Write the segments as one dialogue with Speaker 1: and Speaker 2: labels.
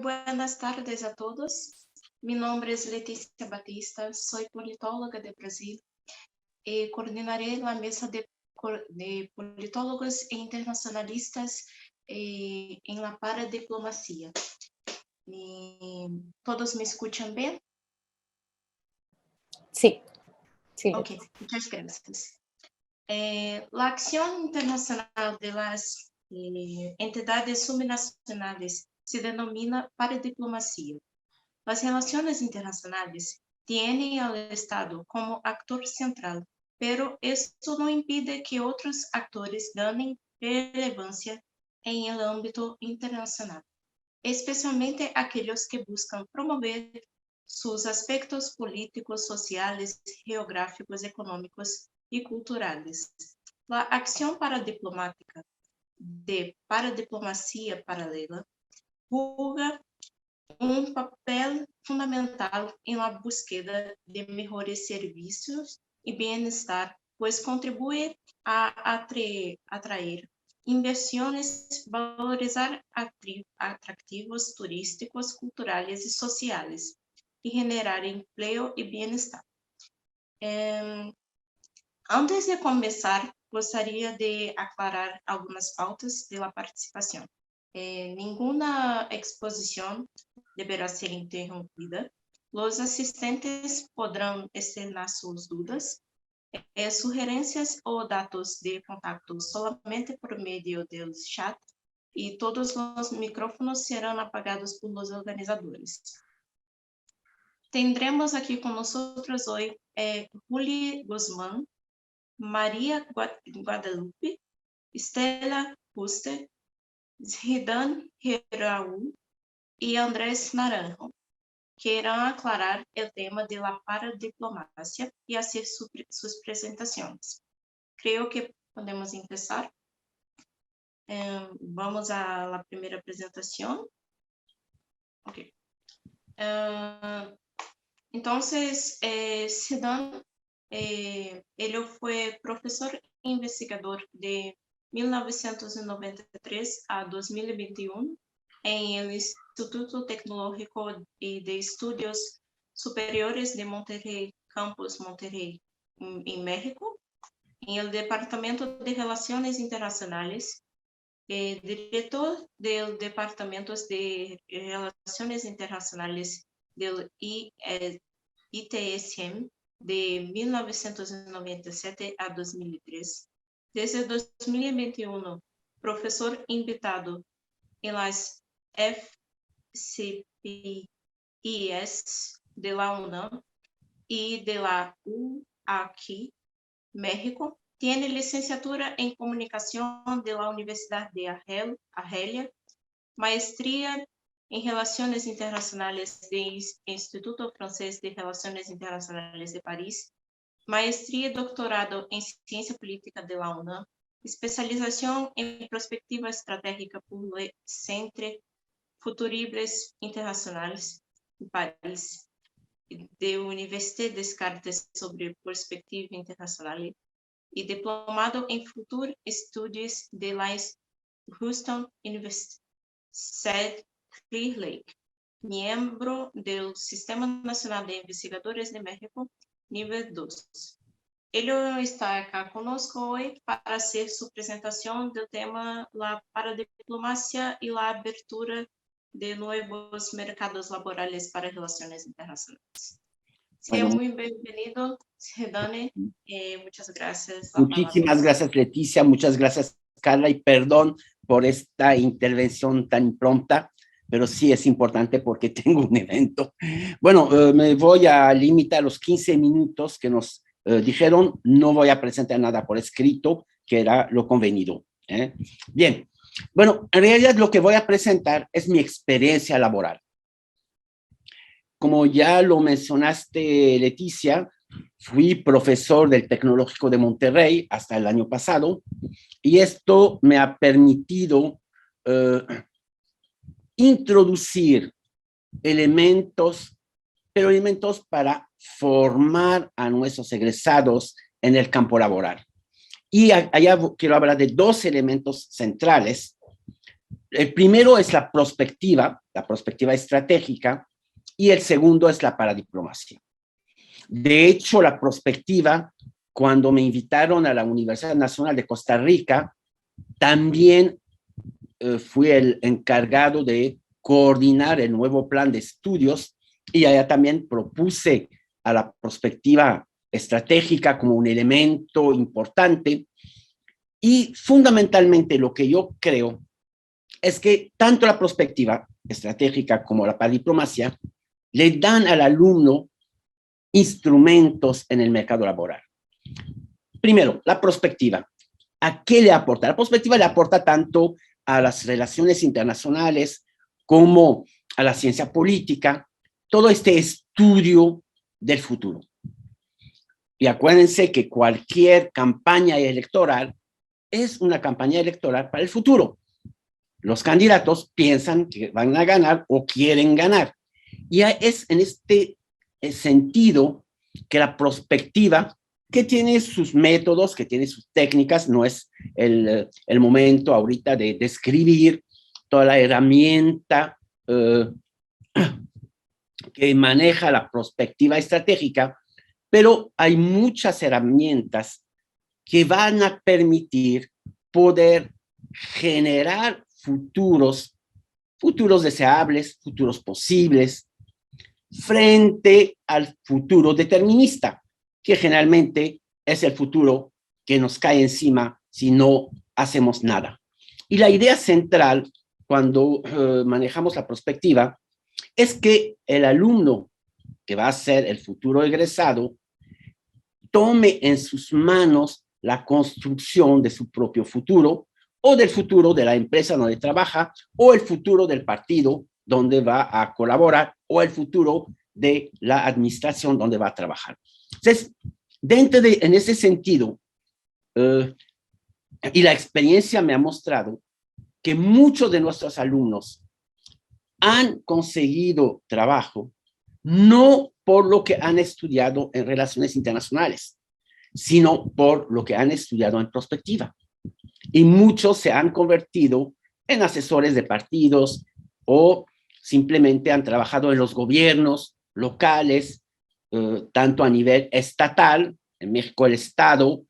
Speaker 1: buenas tardes a todos. Mi nombre es Leticia Batista, soy politóloga de Brasil y coordinaré la mesa de politólogos e internacionalistas en la paradiplomacia. ¿Todos me escuchan bien?
Speaker 2: Sí, sí.
Speaker 1: Ok, muchas gracias. La acción internacional de las entidades subnacionales se denomina paradiplomacia. Las relaciones internacionales tienen al Estado como actor central, pero esto no impide que otros actores ganen relevancia en el ámbito internacional, especialmente aquellos que buscan promover sus aspectos políticos, sociales, geográficos, económicos y culturales. La acción paradiplomática de paradiplomacia paralela juega un papel fundamental en la búsqueda de mejores servicios y bienestar, pues contribuye a atraer inversiones, valorizar atractivos turísticos, culturales y sociales y generar empleo y bienestar. Antes de comenzar, gostaria de aclarar algunas pautas de la participación. Ninguna exposición deberá ser interrompida. Los asistentes podrán externar sus dudas, sugerencias o datos de contacto solamente por medio del chat y todos los micrófonos serán apagados por los organizadores. Tendremos aquí con nosotros hoy Juli Guzmán, Maria Guadalupe, Estela Huster, Zidane Raul y Andrés Naranjo, que irán aclarar el tema de la paradiplomacia y hacer sus presentaciones. Creo que podemos empezar. Vamos a la primera presentación. Ok. Entonces, Zidane, ele foi professor e investigador de 1993 a 2021 em el Instituto Tecnológico y de Estudios Superiores de Monterrey, Campus Monterrey, em México, em el Departamento de Relaciones Internacionales, diretor del Departamento de Relaciones Internacionales del ITSM de 1997 a 2003. Desde 2021, profesor invitado en las FCPIS de la UNAM y de la UAQ, México. Tiene licenciatura en Comunicación de la Universidad de Argelia, maestría en Relaciones Internacionales del Instituto Francés de Relaciones Internacionales de París, maestría y doctorado en Ciencia Política de la UNAM, especialización en Perspectiva Estratégica por el Centre Futuribles Internacionales de París, de Université Descartes sobre Perspectiva Internacional y diplomado en Future Studies de la Houston University, Clear Lake, miembro del Sistema Nacional de Investigadores de México, nivel 2. Ele está acá conosco hoy para hacer su presentación del tema la paradiplomacia y la abertura de nuevos mercados laborales para relaciones internacionales. Sea muy bienvenido, Zidane. Muchas gracias.
Speaker 3: Muchísimas gracias, Leticia. Muchas gracias, Carla. Y perdón por esta intervención tan pronta, pero sí es importante porque tengo un evento. Bueno, me voy a limitar a los 15 minutos que nos dijeron. No voy a presentar nada por escrito, que era lo convenido. Bien, bueno, en realidad lo que voy a presentar es mi experiencia laboral. Como ya lo mencionaste, Leticia, fui profesor del Tecnológico de Monterrey hasta el año pasado, y esto me ha permitido introducir elementos, pero elementos para formar a nuestros egresados en el campo laboral. Y allá quiero hablar de dos elementos centrales. el primero es la perspectiva estratégica, y el segundo es la paradiplomacia. De hecho, la perspectiva, cuando me invitaron a la Universidad Nacional de Costa Rica, también fui el encargado de coordinar el nuevo plan de estudios, y allá también propuse a la perspectiva estratégica como un elemento importante. Y fundamentalmente lo que yo creo es que tanto la perspectiva estratégica como la paradiplomacia le dan al alumno instrumentos en el mercado laboral. Primero, la perspectiva. ¿A qué le aporta? La perspectiva le aporta tanto a las relaciones internacionales como a la ciencia política, todo este estudio del futuro. Y acuérdense que cualquier campaña electoral es una campaña electoral para el futuro. Los candidatos piensan que van a ganar o quieren ganar. Y es en este sentido que la perspectiva, que tiene sus métodos, que tiene sus técnicas, no es el momento ahorita de describir toda la herramienta que maneja la perspectiva estratégica, pero hay muchas herramientas que van a permitir poder generar futuros deseables, futuros posibles, frente al futuro determinista, que generalmente es el futuro que nos cae encima si no hacemos nada. Y la idea central, cuando manejamos la perspectiva, es que el alumno, que va a ser el futuro egresado, tome en sus manos la construcción de su propio futuro, o del futuro de la empresa donde trabaja, o el futuro del partido donde va a colaborar, o el futuro de la administración donde va a trabajar. Entonces, en ese sentido, y la experiencia me ha mostrado que muchos de nuestros alumnos han conseguido trabajo no por lo que han estudiado en relaciones internacionales, sino por lo que han estudiado en perspectiva. Y muchos se han convertido en asesores de partidos o simplemente han trabajado en los gobiernos locales, tanto a nivel estatal, en México el Estado,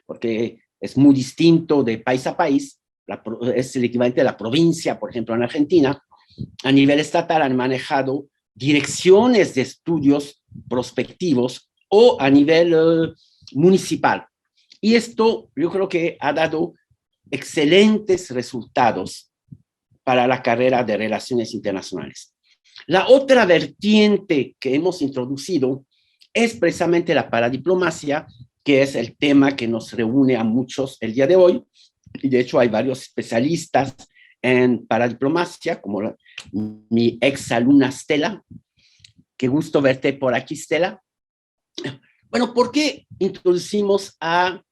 Speaker 3: porque es muy distinto de país a país, es el equivalente de la provincia, por ejemplo, en Argentina. A nivel estatal han manejado direcciones de estudios prospectivos, o a nivel municipal. Y esto yo creo que ha dado excelentes resultados para la carrera de Relaciones Internacionales. La otra vertiente que hemos introducido es precisamente la paradiplomacia, que es el tema que nos reúne a muchos el día de hoy. Y de hecho hay varios especialistas en paradiplomacia, como mi ex alumna Stella. Qué gusto verte por aquí, Stella. Bueno, ¿por qué introducimos a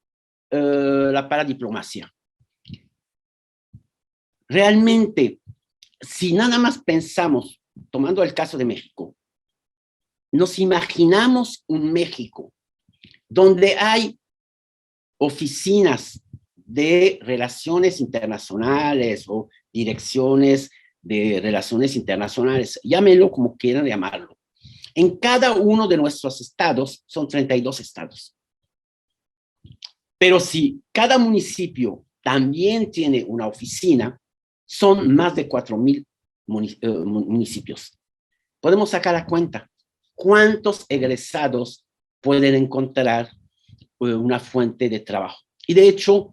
Speaker 3: la paradiplomacia? Realmente, si nada más pensamos, tomando el caso de México, nos imaginamos un México donde hay oficinas de relaciones internacionales o direcciones de relaciones internacionales, llámenlo como quieran llamarlo. En cada uno de nuestros estados, son 32 estados. Pero si cada municipio también tiene una oficina, son más de 4,000 municipios. Podemos sacar a cuenta cuántos egresados pueden encontrar una fuente de trabajo. Y de hecho,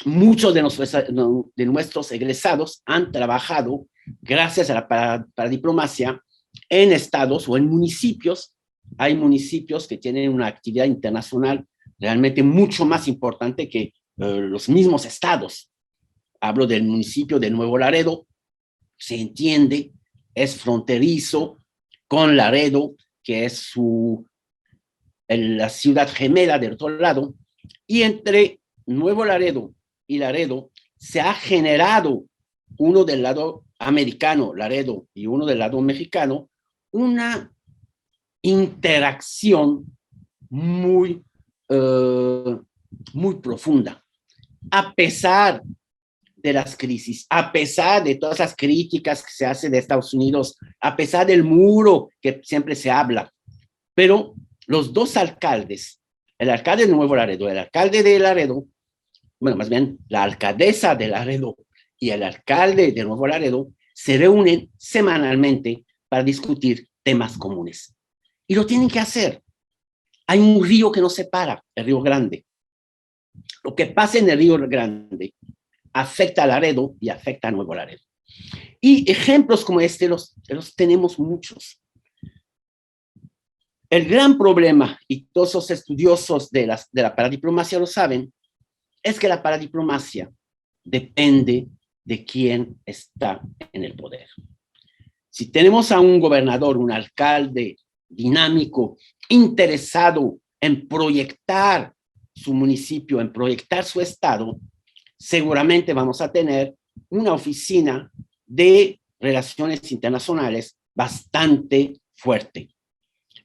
Speaker 3: muchos de nuestros egresados han trabajado gracias a la paradiplomacia en estados o en municipios. Hay municipios que tienen una actividad internacional realmente mucho más importante que los mismos estados. Hablo del municipio de Nuevo Laredo, se entiende, es fronterizo con Laredo, que es la ciudad gemela del otro lado, y entre Nuevo Laredo y Laredo se ha generado, uno del lado americano, Laredo, y uno del lado mexicano, una interacción muy profunda. a pesar de las crisis, a pesar de todas las críticas que se hacen de Estados Unidos, a pesar del muro que siempre se habla. Pero los dos alcaldes, el alcalde de Nuevo Laredo, el alcalde de Laredo, bueno, más bien la alcaldesa de Laredo y el alcalde de Nuevo Laredo se reúnen semanalmente para discutir temas comunes. Y lo tienen que hacer. Hay un río que nos separa, el Río Grande. Lo que pasa en el Río Grande afecta a Laredo y afecta a Nuevo Laredo. Y ejemplos como este los tenemos muchos. El gran problema, y todos los estudiosos de la paradiplomacia lo saben, es que la paradiplomacia depende de quién está en el poder. Si tenemos a un gobernador, un alcalde dinámico, interesado en proyectar su municipio, en proyectar su estado, seguramente vamos a tener una oficina de relaciones internacionales bastante fuerte.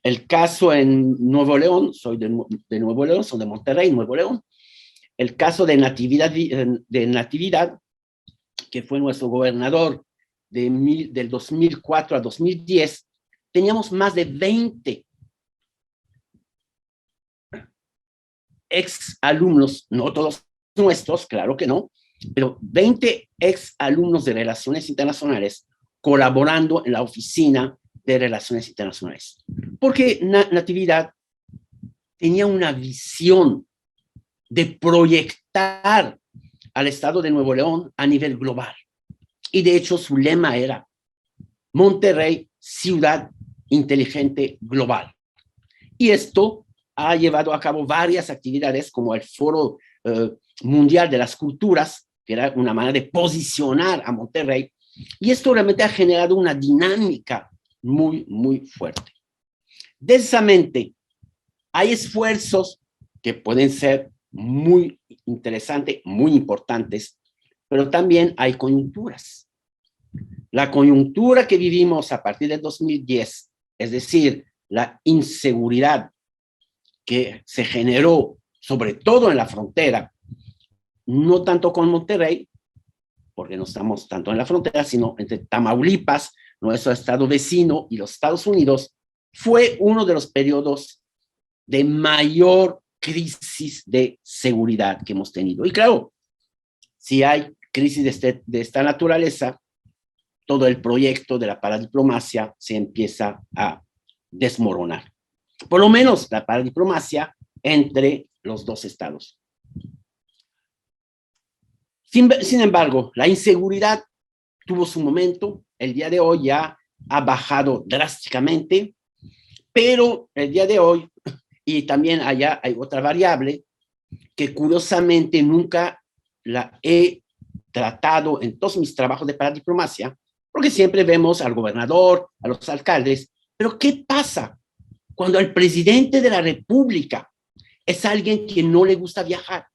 Speaker 3: El caso en Nuevo León, soy de Nuevo León, soy de Monterrey, Nuevo León. El caso de Natividad, que fue nuestro gobernador del 2004 a 2010, teníamos más de 20 ex alumnos, no todos nuestros, claro que no, pero 20 ex alumnos de Relaciones Internacionales colaborando en la oficina de Relaciones Internacionales. Porque Natividad tenía una visión de proyectar al Estado de Nuevo León a nivel global. Y de hecho su lema era Monterrey, ciudad inteligente global. Y esto ha llevado a cabo varias actividades como el Foro Mundial de las Culturas, que era una manera de posicionar a Monterrey. Y esto realmente ha generado una dinámica muy, muy fuerte. Densamente, hay esfuerzos que pueden ser muy interesantes, muy importantes, pero también hay coyunturas. La coyuntura que vivimos a partir del 2010, es decir, la inseguridad que se generó, sobre todo en la frontera, no tanto con Monterrey, porque no estamos tanto en la frontera, sino entre Tamaulipas, nuestro estado vecino, y los Estados Unidos, fue uno de los periodos de mayor crisis de seguridad que hemos tenido. Y claro, si hay crisis de esta naturaleza, todo el proyecto de la paradiplomacia se empieza a desmoronar. Por lo menos la paradiplomacia entre los dos estados. Sin embargo, la inseguridad tuvo su momento. El día de hoy ya ha bajado drásticamente, pero el día de hoy, y también allá hay otra variable que curiosamente nunca la he tratado en todos mis trabajos de paradiplomacia, porque siempre vemos al gobernador, a los alcaldes, pero ¿qué pasa cuando el presidente de la República es alguien que no le gusta viajar?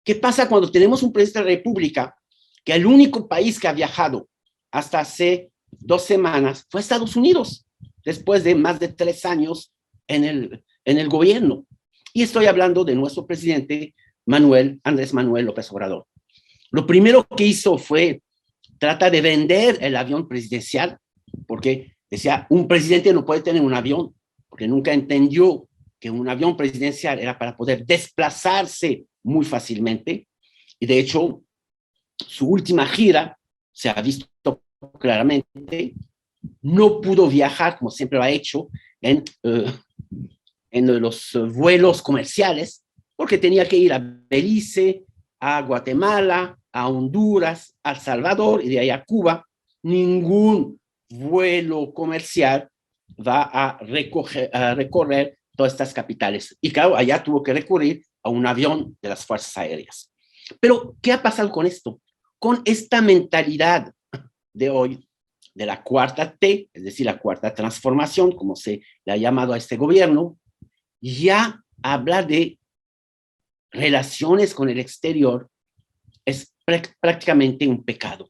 Speaker 3: ¿Qué pasa cuando tenemos un presidente de la República que el único país que ha viajado hasta hace 2 semanas fue Estados Unidos, después de más de 3 años en el gobierno? Y estoy hablando de nuestro presidente Andrés Manuel López Obrador. Lo primero que hizo fue tratar de vender el avión presidencial, porque decía, un presidente no puede tener un avión, porque nunca entendió que un avión presidencial era para poder desplazarse muy fácilmente. Y de hecho, su última gira se ha visto claramente, no pudo viajar como siempre lo ha hecho en los vuelos comerciales, porque tenía que ir a Belice, a Guatemala, a Honduras, a El Salvador y de ahí a Cuba. Ningún vuelo comercial va a recorrer todas estas capitales. Y claro, allá tuvo que recurrir a un avión de las Fuerzas Aéreas. Pero, ¿qué ha pasado con esto? Con esta mentalidad de hoy, de la cuarta T, es decir, la cuarta transformación, como se le ha llamado a este gobierno, ya hablar de relaciones con el exterior es prácticamente un pecado.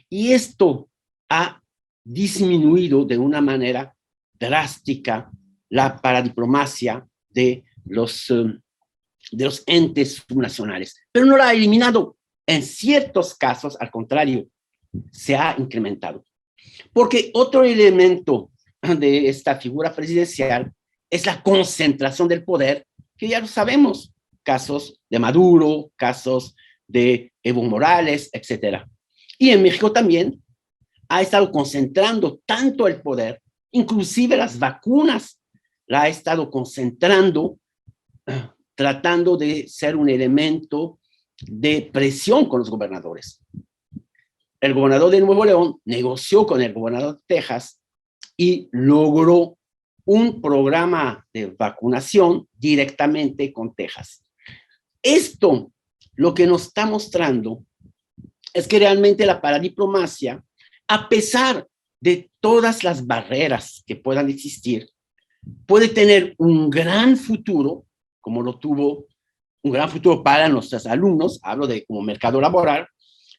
Speaker 3: Y esto ha disminuido de una manera drástica la paradiplomacia de los de los entes subnacionales, pero no la ha eliminado. En ciertos casos, al contrario, se ha incrementado. Porque otro elemento de esta figura presidencial es la concentración del poder, que ya lo sabemos, casos de Maduro, casos de Evo Morales, etcétera. Y en México también ha estado concentrando tanto el poder, inclusive las vacunas, la ha estado concentrando, tratando de ser un elemento de presión con los gobernadores. El gobernador de Nuevo León negoció con el gobernador de Texas y logró un programa de vacunación directamente con Texas. Esto lo que nos está mostrando es que realmente la paradiplomacia, a pesar de todas las barreras que puedan existir, puede tener un gran futuro, como lo tuvo un gran futuro para nuestros alumnos, hablo de como mercado laboral,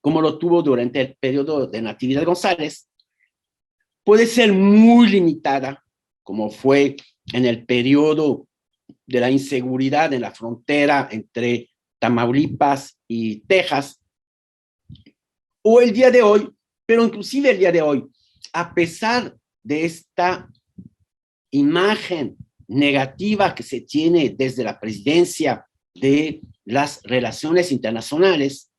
Speaker 3: como lo tuvo durante el periodo de Natividad González, puede ser muy limitada, como fue en el periodo de la inseguridad en la frontera entre Tamaulipas y Texas, o el día de hoy, pero inclusive el día de hoy, a pesar de esta imagen negativa que se tiene desde la presidencia de las relaciones internacionales,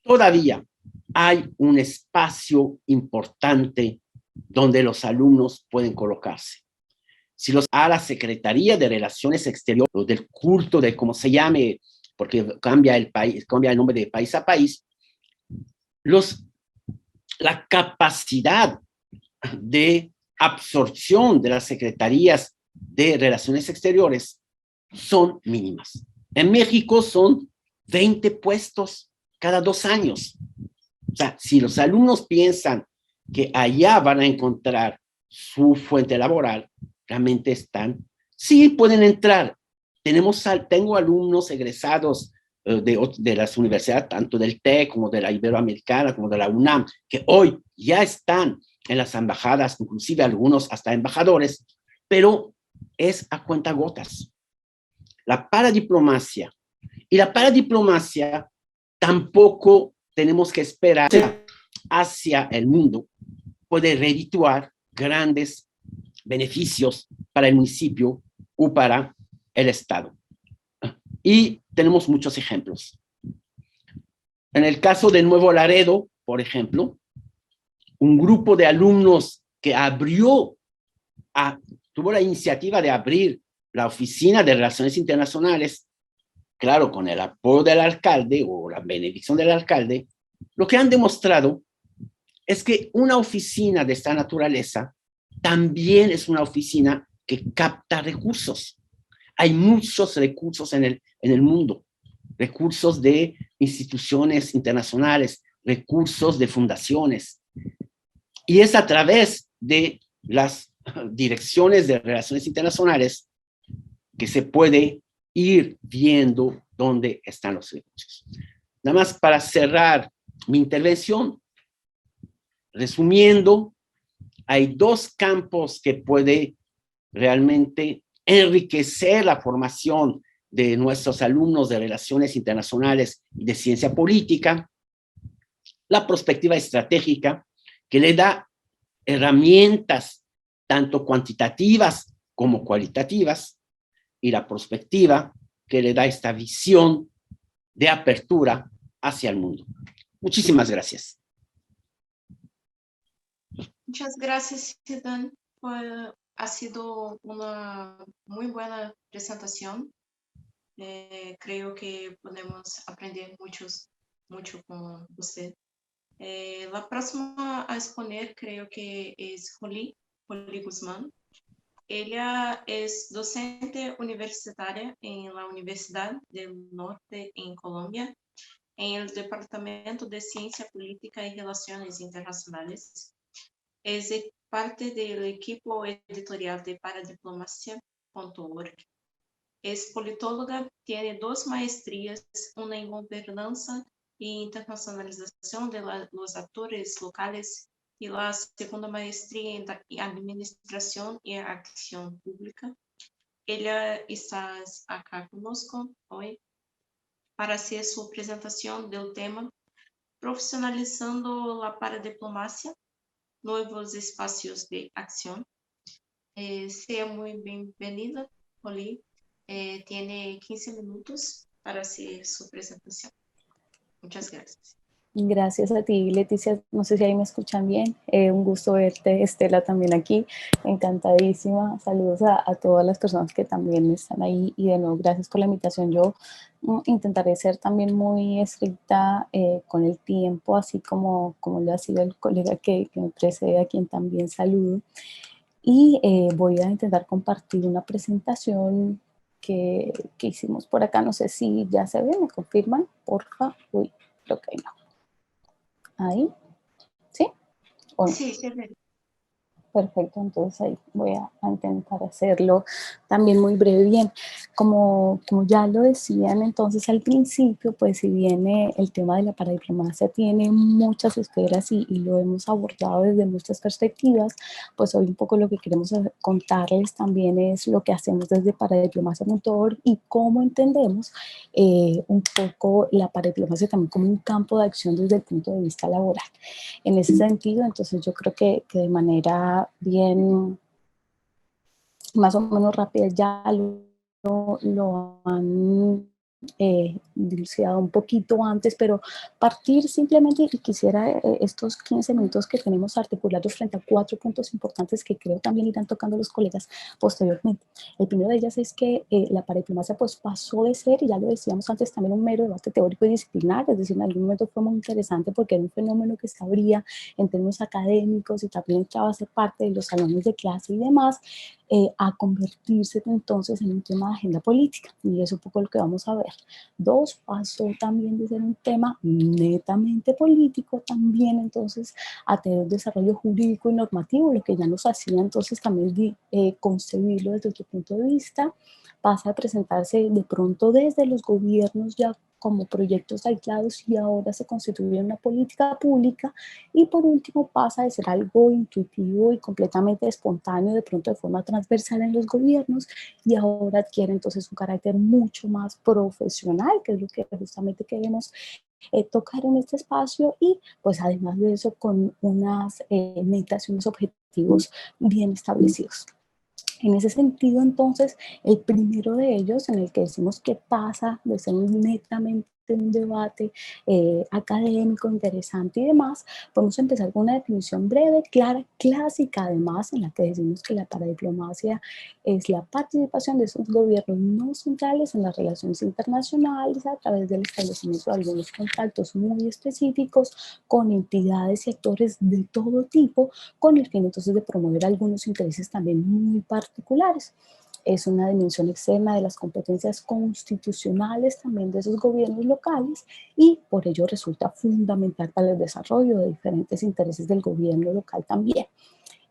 Speaker 3: todavía hay un espacio importante donde los alumnos pueden colocarse. Si los a la Secretaría de Relaciones Exteriores, o del culto de cómo se llame, porque cambia el país, cambia el nombre de país a país, la capacidad de absorción de las secretarías de Relaciones Exteriores son mínimas. En México son 20 puestos cada 2 años. O sea, si los alumnos piensan que allá van a encontrar su fuente laboral, realmente sí pueden entrar. Tengo alumnos egresados de las universidades, tanto del TEC como de la Iberoamericana, como de la UNAM, que hoy ya están en las embajadas, inclusive algunos hasta embajadores, pero es a cuentagotas. La paradiplomacia. Y la paradiplomacia tampoco tenemos que esperar hacia el mundo, puede redituar grandes beneficios para el municipio o para el Estado. Y tenemos muchos ejemplos. En el caso de Nuevo Laredo, por ejemplo, un grupo de alumnos que tuvo la iniciativa de abrir la Oficina de Relaciones Internacionales, claro, con el apoyo del alcalde o la benedicción del alcalde, lo que han demostrado es que una oficina de esta naturaleza también es una oficina que capta recursos. Hay muchos recursos en el mundo, recursos de instituciones internacionales, recursos de fundaciones, y es a través de las direcciones de relaciones internacionales que se puede ir viendo dónde están los recursos. Nada más para cerrar mi intervención, resumiendo, hay 2 campos que puede realmente enriquecer la formación de nuestros alumnos de relaciones internacionales y de ciencia política: la perspectiva estratégica, que le da herramientas tanto cuantitativas como cualitativas, y la perspectiva, que le da esta visión de apertura hacia el mundo. Muchísimas gracias.
Speaker 1: Muchas gracias, Sidan. Ha sido una muy buena presentación. Creo que podemos aprender mucho con usted. La próxima a exponer creo que es Jolie Guzmán. Ella es docente universitaria en la Universidad del Norte en Colombia, en el Departamento de Ciencia Política y Relaciones Internacionales. Es parte del equipo editorial de paradiplomacia.org. Es politóloga, tiene 2 maestrías, una en gobernanza y internacionalización de los actores locales y la segunda maestría en administración y acción pública. ella está acá conosco hoy para hacer su presentación del tema Profesionalizando la Paradiplomacia, Nuevos Espacios de Acción. Sea muy bienvenida, Oli. Tiene 15 minutos para hacer su presentación. Muchas gracias.
Speaker 2: Gracias a ti, Leticia. No sé si ahí me escuchan bien. Un gusto verte, Estela, también aquí. Encantadísima. Saludos a todas las personas que también están ahí. Y de nuevo, gracias por la invitación. Yo intentaré ser también muy estricta con el tiempo, así como lo ha sido el colega que me precede, a quien también saludo. Y voy a intentar compartir una presentación que hicimos por acá. No sé si ya se ve, ¿me confirman? Porfa. Uy, creo que no. Ahí, ¿sí? ¿O no?
Speaker 1: Sí, se ve.
Speaker 2: Perfecto, entonces ahí voy a intentar hacerlo también muy breve. Bien, como ya lo decían entonces al principio, pues si bien el tema de la paradiplomacia tiene muchas esferas y lo hemos abordado desde muchas perspectivas, pues hoy un poco lo que queremos contarles también es lo que hacemos desde paradiplomacia.org y cómo entendemos un poco la paradiplomacia también como un campo de acción desde el punto de vista laboral. En ese sentido, entonces yo creo que de manera bien, más o menos rápida, ya lo han dilucidado un poquito antes, pero partir simplemente, y quisiera estos 15 minutos que tenemos articulados frente a 4 puntos importantes que creo también irán tocando los colegas posteriormente. El primero de ellas es que la paradiplomacia pues pasó de ser, y ya lo decíamos antes, también un mero debate teórico y disciplinar, es decir, en algún momento fue muy interesante porque era un fenómeno que se abría en términos académicos y también entraba a ser parte de los salones de clase y demás, a convertirse entonces en un tema de agenda política, y es un poco lo que vamos a ver. Dos, pasó también de ser un tema netamente político también entonces a tener un desarrollo jurídico y normativo, lo que ya nos hacía entonces también concebirlo desde otro punto de vista. Pasa a presentarse de pronto desde los gobiernos ya como proyectos aislados y ahora se constituye una política pública, y por último pasa de ser algo intuitivo y completamente espontáneo de pronto de forma transversal en los gobiernos y ahora adquiere entonces un carácter mucho más profesional, que es lo que justamente queremos tocar en este espacio, y pues además de eso con unas metas y unos objetivos bien establecidos. En ese sentido, entonces, el primero de ellos, en el que decimos que pasa de ser netamente un debate académico, interesante y demás, podemos empezar con una definición breve, clara, clásica, además, en la que decimos que la paradiplomacia es la participación de esos gobiernos no centrales en las relaciones internacionales a través del establecimiento de algunos contactos muy específicos con entidades y actores de todo tipo, con el fin entonces de promover algunos intereses también muy particulares. Es una dimensión externa de las competencias constitucionales también de esos gobiernos locales, y por ello resulta fundamental para el desarrollo de diferentes intereses del gobierno local también.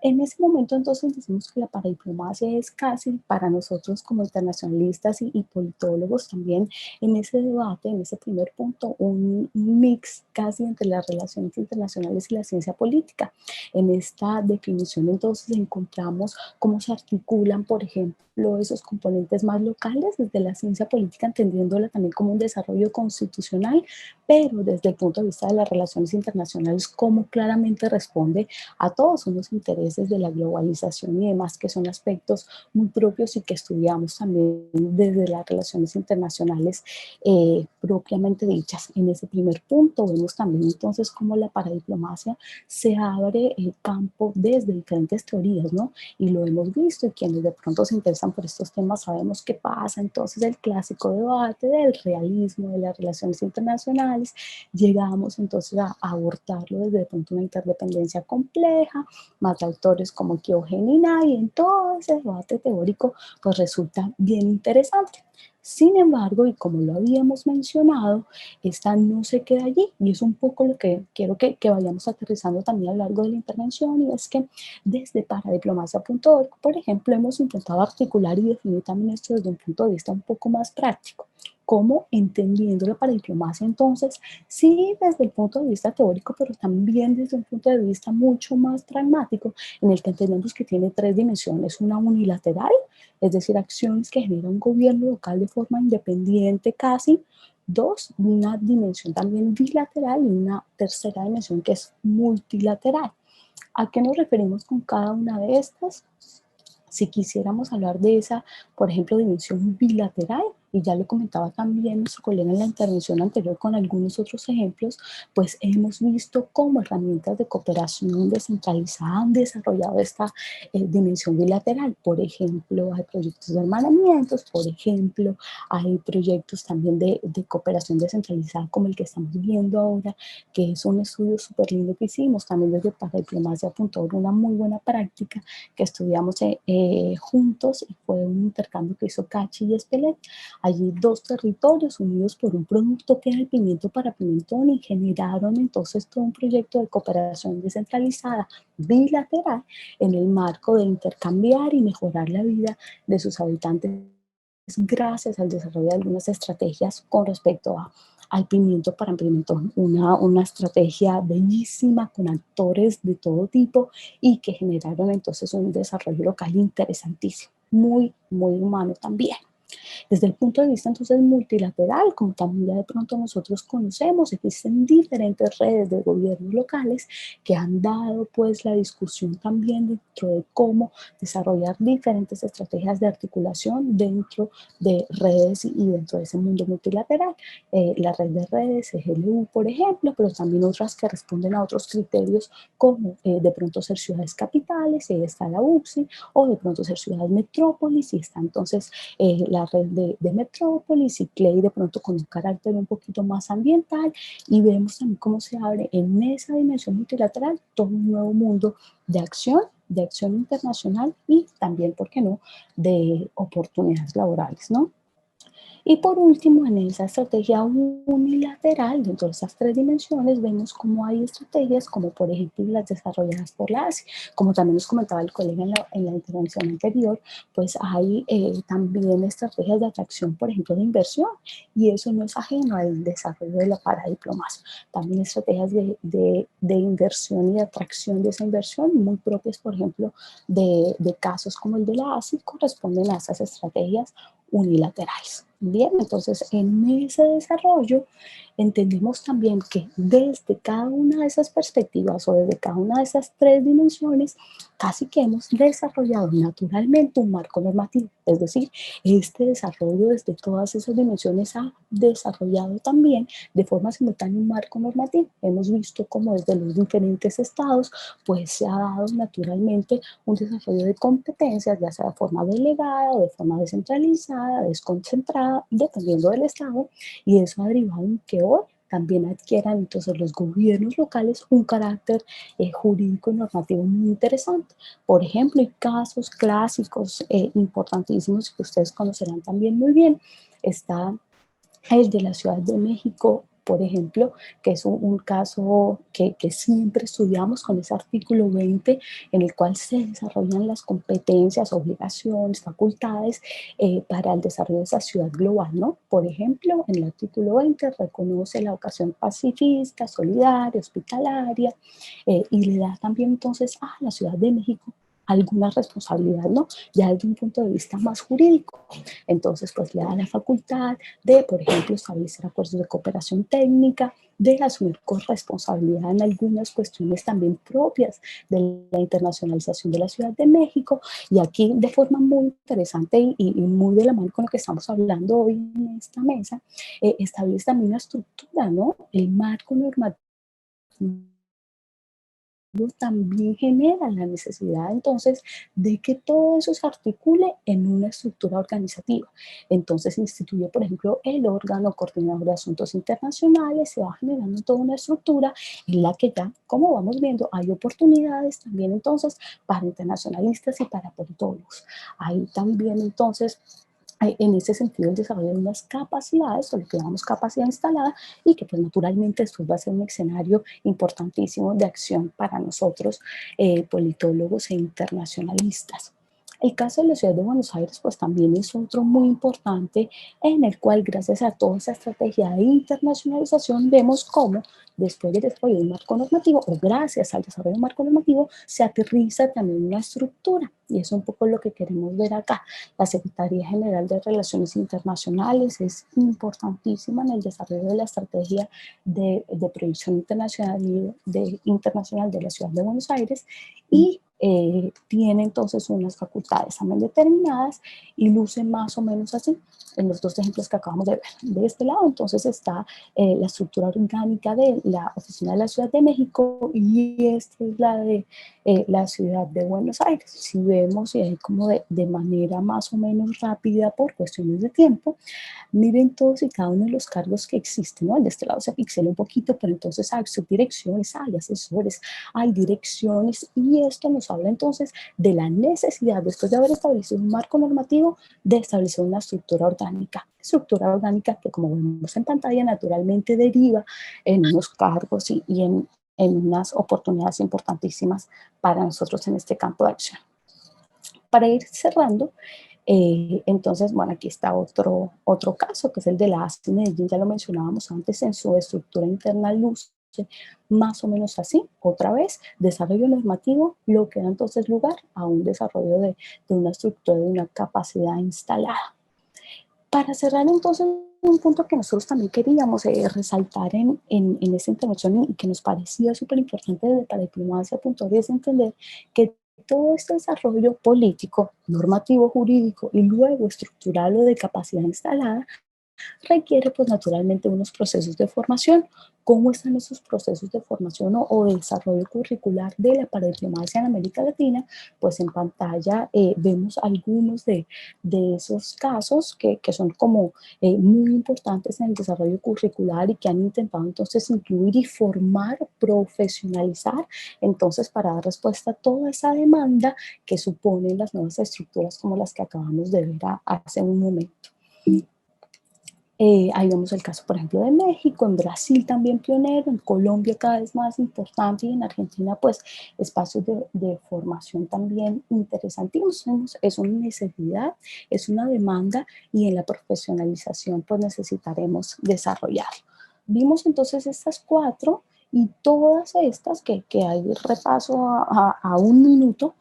Speaker 2: En ese momento entonces decimos que la paradiplomacia es casi para nosotros como internacionalistas y politólogos también en ese debate, en ese primer punto, un mix casi entre las relaciones internacionales y la ciencia política. En esta definición entonces encontramos cómo se articulan, por ejemplo, esos componentes más locales desde la ciencia política, entendiéndola también como un desarrollo constitucional, pero desde el punto de vista de las relaciones internacionales, cómo claramente responde a todos unos intereses de la globalización y demás, que son aspectos muy propios y que estudiamos también desde las relaciones internacionales propiamente dichas. En ese primer punto vemos también entonces cómo la paradiplomacia se abre el campo desde diferentes teorías, ¿no? Y lo hemos visto, y quienes de pronto se interesan por estos temas sabemos qué pasa entonces el clásico debate del realismo de las relaciones internacionales. Llegamos entonces a abordarlo desde de pronto una interdependencia compleja, más de autores como Kiogenina, y en todo ese debate teórico pues resulta bien interesante. Sin embargo, y como lo habíamos mencionado, esta no se queda allí, y es un poco lo que quiero que vayamos aterrizando también a lo largo de la intervención, y es que desde paradiplomacia.org, por ejemplo, hemos intentado articular y definir también esto desde un punto de vista un poco más práctico. cómo entendiendo la paradiplomacia entonces, sí desde el punto de vista teórico, pero también desde un punto de vista mucho más pragmático, en el que entendemos que tiene tres dimensiones: una unilateral, es decir, acciones que genera un gobierno local de forma independiente casi; dos, una dimensión también bilateral; y una tercera dimensión que es multilateral. ¿A qué nos referimos con cada una de estas? Si quisiéramos hablar de esa, por ejemplo, dimensión bilateral, y ya lo comentaba también nuestro colega en la intervención anterior con algunos otros ejemplos, pues hemos visto cómo herramientas de cooperación descentralizada han desarrollado esta dimensión bilateral. Por ejemplo, hay proyectos de hermanamientos, por ejemplo, hay proyectos también de cooperación descentralizada como el que estamos viendo ahora, que es un estudio súper lindo que hicimos también desde Paradiplomacia.org, una muy buena práctica que estudiamos juntos, y fue un intercambio que hizo Cachi y Espelet. Allí dos territorios unidos por un producto que era el pimiento para pimentón, y generaron entonces todo un proyecto de cooperación descentralizada bilateral en el marco de intercambiar y mejorar la vida de sus habitantes gracias al desarrollo de algunas estrategias con respecto al pimiento para pimentón, una estrategia bellísima con actores de todo tipo y que generaron entonces un desarrollo local interesantísimo, muy, muy humano también. Desde el punto de vista entonces multilateral, como también ya de pronto nosotros conocemos, existen diferentes redes de gobiernos locales que han dado pues la discusión también dentro de cómo desarrollar diferentes estrategias de articulación dentro de redes y dentro de ese mundo multilateral. La red de redes, GLU por ejemplo, pero también otras que responden a otros criterios como de pronto ser ciudades capitales, y ahí está la UCSI, o de pronto ser ciudades metrópolis, y está entonces la red de metrópolis, y CLEI de pronto con un carácter un poquito más ambiental, y vemos también cómo se abre en esa dimensión multilateral todo un nuevo mundo de acción internacional, y también, ¿por qué no?, de oportunidades laborales, ¿no? Y por último, en esa estrategia unilateral, dentro de esas tres dimensiones, vemos cómo hay estrategias como por ejemplo las desarrolladas por la ASI. Como también nos comentaba el colega en la intervención anterior, pues hay también estrategias de atracción, por ejemplo, de inversión, y eso no es ajeno al desarrollo de la paradiplomacia. También estrategias de inversión y de atracción de esa inversión, muy propias, por ejemplo, de casos como el de la ASI, corresponden a esas estrategias unilaterales. Bien, entonces en ese desarrollo entendemos también que desde cada una de esas perspectivas o desde cada una de esas tres dimensiones casi que hemos desarrollado naturalmente un marco normativo. Es decir, este desarrollo desde todas esas dimensiones ha desarrollado también de forma simultánea un marco normativo. Hemos visto cómo desde los diferentes estados pues se ha dado naturalmente un desarrollo de competencias, ya sea de forma delegada o de forma descentralizada, desconcentrada, dependiendo del estado, y eso ha derivado en que hoy también adquieran entonces los gobiernos locales un carácter jurídico y normativo muy interesante. Por ejemplo, hay casos clásicos importantísimos que ustedes conocerán también muy bien. Está el de la Ciudad de México, por ejemplo, que es un caso que siempre estudiamos con ese artículo 20, en el cual se desarrollan las competencias, obligaciones, facultades para el desarrollo de esa ciudad global, ¿no? Por ejemplo, en el artículo 20 reconoce la vocación pacifista, solidaria, hospitalaria, y le da también entonces a la Ciudad de México alguna responsabilidad, ¿no? Ya desde un punto de vista más jurídico. Entonces, pues le da la facultad de, por ejemplo, establecer acuerdos de cooperación técnica, de asumir corresponsabilidad en algunas cuestiones también propias de la internacionalización de la Ciudad de México. Y aquí, de forma muy interesante y muy de la mano con lo que estamos hablando hoy en esta mesa, establece también una estructura, ¿no? El marco normativo también genera la necesidad entonces de que todo eso se articule en una estructura organizativa. Entonces se instituye, por ejemplo, el órgano coordinador de asuntos internacionales, se va generando toda una estructura en la que ya, como vamos viendo, hay oportunidades también entonces para internacionalistas y para politólogos. Hay también entonces en ese sentido el desarrollo de unas capacidades, o lo que llamamos capacidad instalada, y que pues naturalmente esto va a ser un escenario importantísimo de acción para nosotros, politólogos e internacionalistas. El caso de la ciudad de Buenos Aires pues también es otro muy importante en el cual gracias a toda esa estrategia de internacionalización vemos cómo después del desarrollo de un marco normativo o gracias al desarrollo de un marco normativo se aterriza también una estructura y es un poco lo que queremos ver acá. La Secretaría General de Relaciones Internacionales es importantísima en el desarrollo de la estrategia de proyección internacional de la ciudad de Buenos Aires y tiene entonces unas facultades también determinadas y luce más o menos así en los dos ejemplos que acabamos de ver. De este lado entonces está la estructura orgánica de la Oficina de la Ciudad de México y esta es la de la Ciudad de Buenos Aires. Si vemos y ahí como de manera más o menos rápida por cuestiones de tiempo, miren todos y cada uno de los cargos que existen, ¿no? De este lado se pixela un poquito, pero entonces hay subdirecciones, hay asesores, hay direcciones y esto nos habla entonces de la necesidad, después de haber establecido un marco normativo, de establecer una estructura orgánica que como vemos en pantalla naturalmente deriva en unos cargos y en unas oportunidades importantísimas para nosotros en este campo de acción. Para ir cerrando, entonces, bueno, aquí está otro caso, que es el de la ASI Medellín, ya lo mencionábamos antes, en su estructura interna luce más o menos así, otra vez, desarrollo normativo, lo que da entonces lugar a un desarrollo de una estructura, de una capacidad instalada. Para cerrar entonces, un punto que nosotros también queríamos resaltar en esta intervención y que nos parecía súper importante desde Paradiplomacia.org es entender que todo este desarrollo político, normativo, jurídico y luego estructural o de capacidad instalada requiere pues naturalmente unos procesos de formación. ¿Cómo están esos procesos de formación o de desarrollo curricular de la paradiplomacia en América Latina? Pues en pantalla vemos algunos de esos casos que son como muy importantes en el desarrollo curricular y que han intentado entonces incluir y formar, profesionalizar, entonces para dar respuesta a toda esa demanda que suponen las nuevas estructuras como las que acabamos de ver hace un momento. Ahí vemos el caso, por ejemplo, de México, en Brasil también pionero, en Colombia cada vez más importante y en Argentina, pues, espacios de formación también interesantísimos. Es una necesidad, es una demanda y en la profesionalización, pues, necesitaremos desarrollarlo. Vimos entonces estas cuatro y todas estas, que hay repaso a un minuto,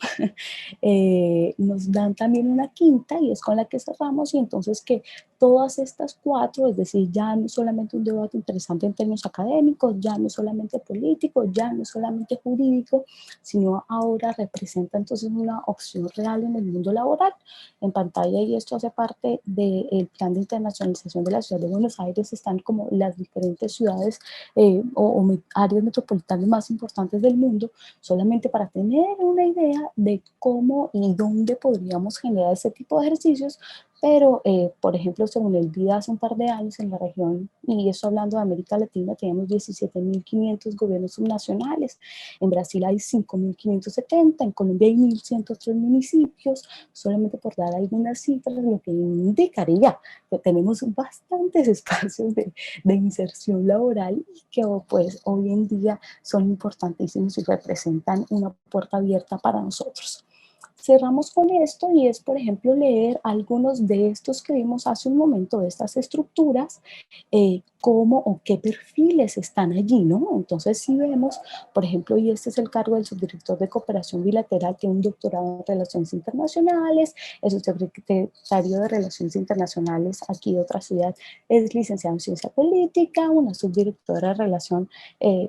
Speaker 2: nos dan también una quinta y es con la que cerramos y entonces que todas estas cuatro, es decir, ya no solamente un debate interesante en términos académicos, ya no solamente político, ya no solamente jurídico, sino ahora representa entonces una opción real en el mundo laboral. En pantalla, y esto hace parte del plan de internacionalización de la ciudad de Buenos Aires, están como las diferentes ciudades o áreas metropolitanas más importantes del mundo, solamente para tener una idea de cómo y dónde podríamos generar ese tipo de ejercicios. Pero, por ejemplo, según el BID hace un par de años en la región, y eso hablando de América Latina, teníamos 17.500 gobiernos subnacionales, en Brasil hay 5.570, en Colombia hay 1.103 municipios, solamente por dar algunas cifras, lo que indicaría que tenemos bastantes espacios de inserción laboral y que pues hoy en día son importantísimos y representan una puerta abierta para nosotros. Cerramos con esto y es, por ejemplo, leer algunos de estos que vimos hace un momento, de estas estructuras, cómo o qué perfiles están allí, ¿no? Entonces, si vemos, por ejemplo, y este es el cargo del subdirector de cooperación bilateral, tiene un doctorado en Relaciones Internacionales, el subsecretario de Relaciones Internacionales aquí de otra ciudad es licenciado en Ciencia Política, una subdirectora de Relación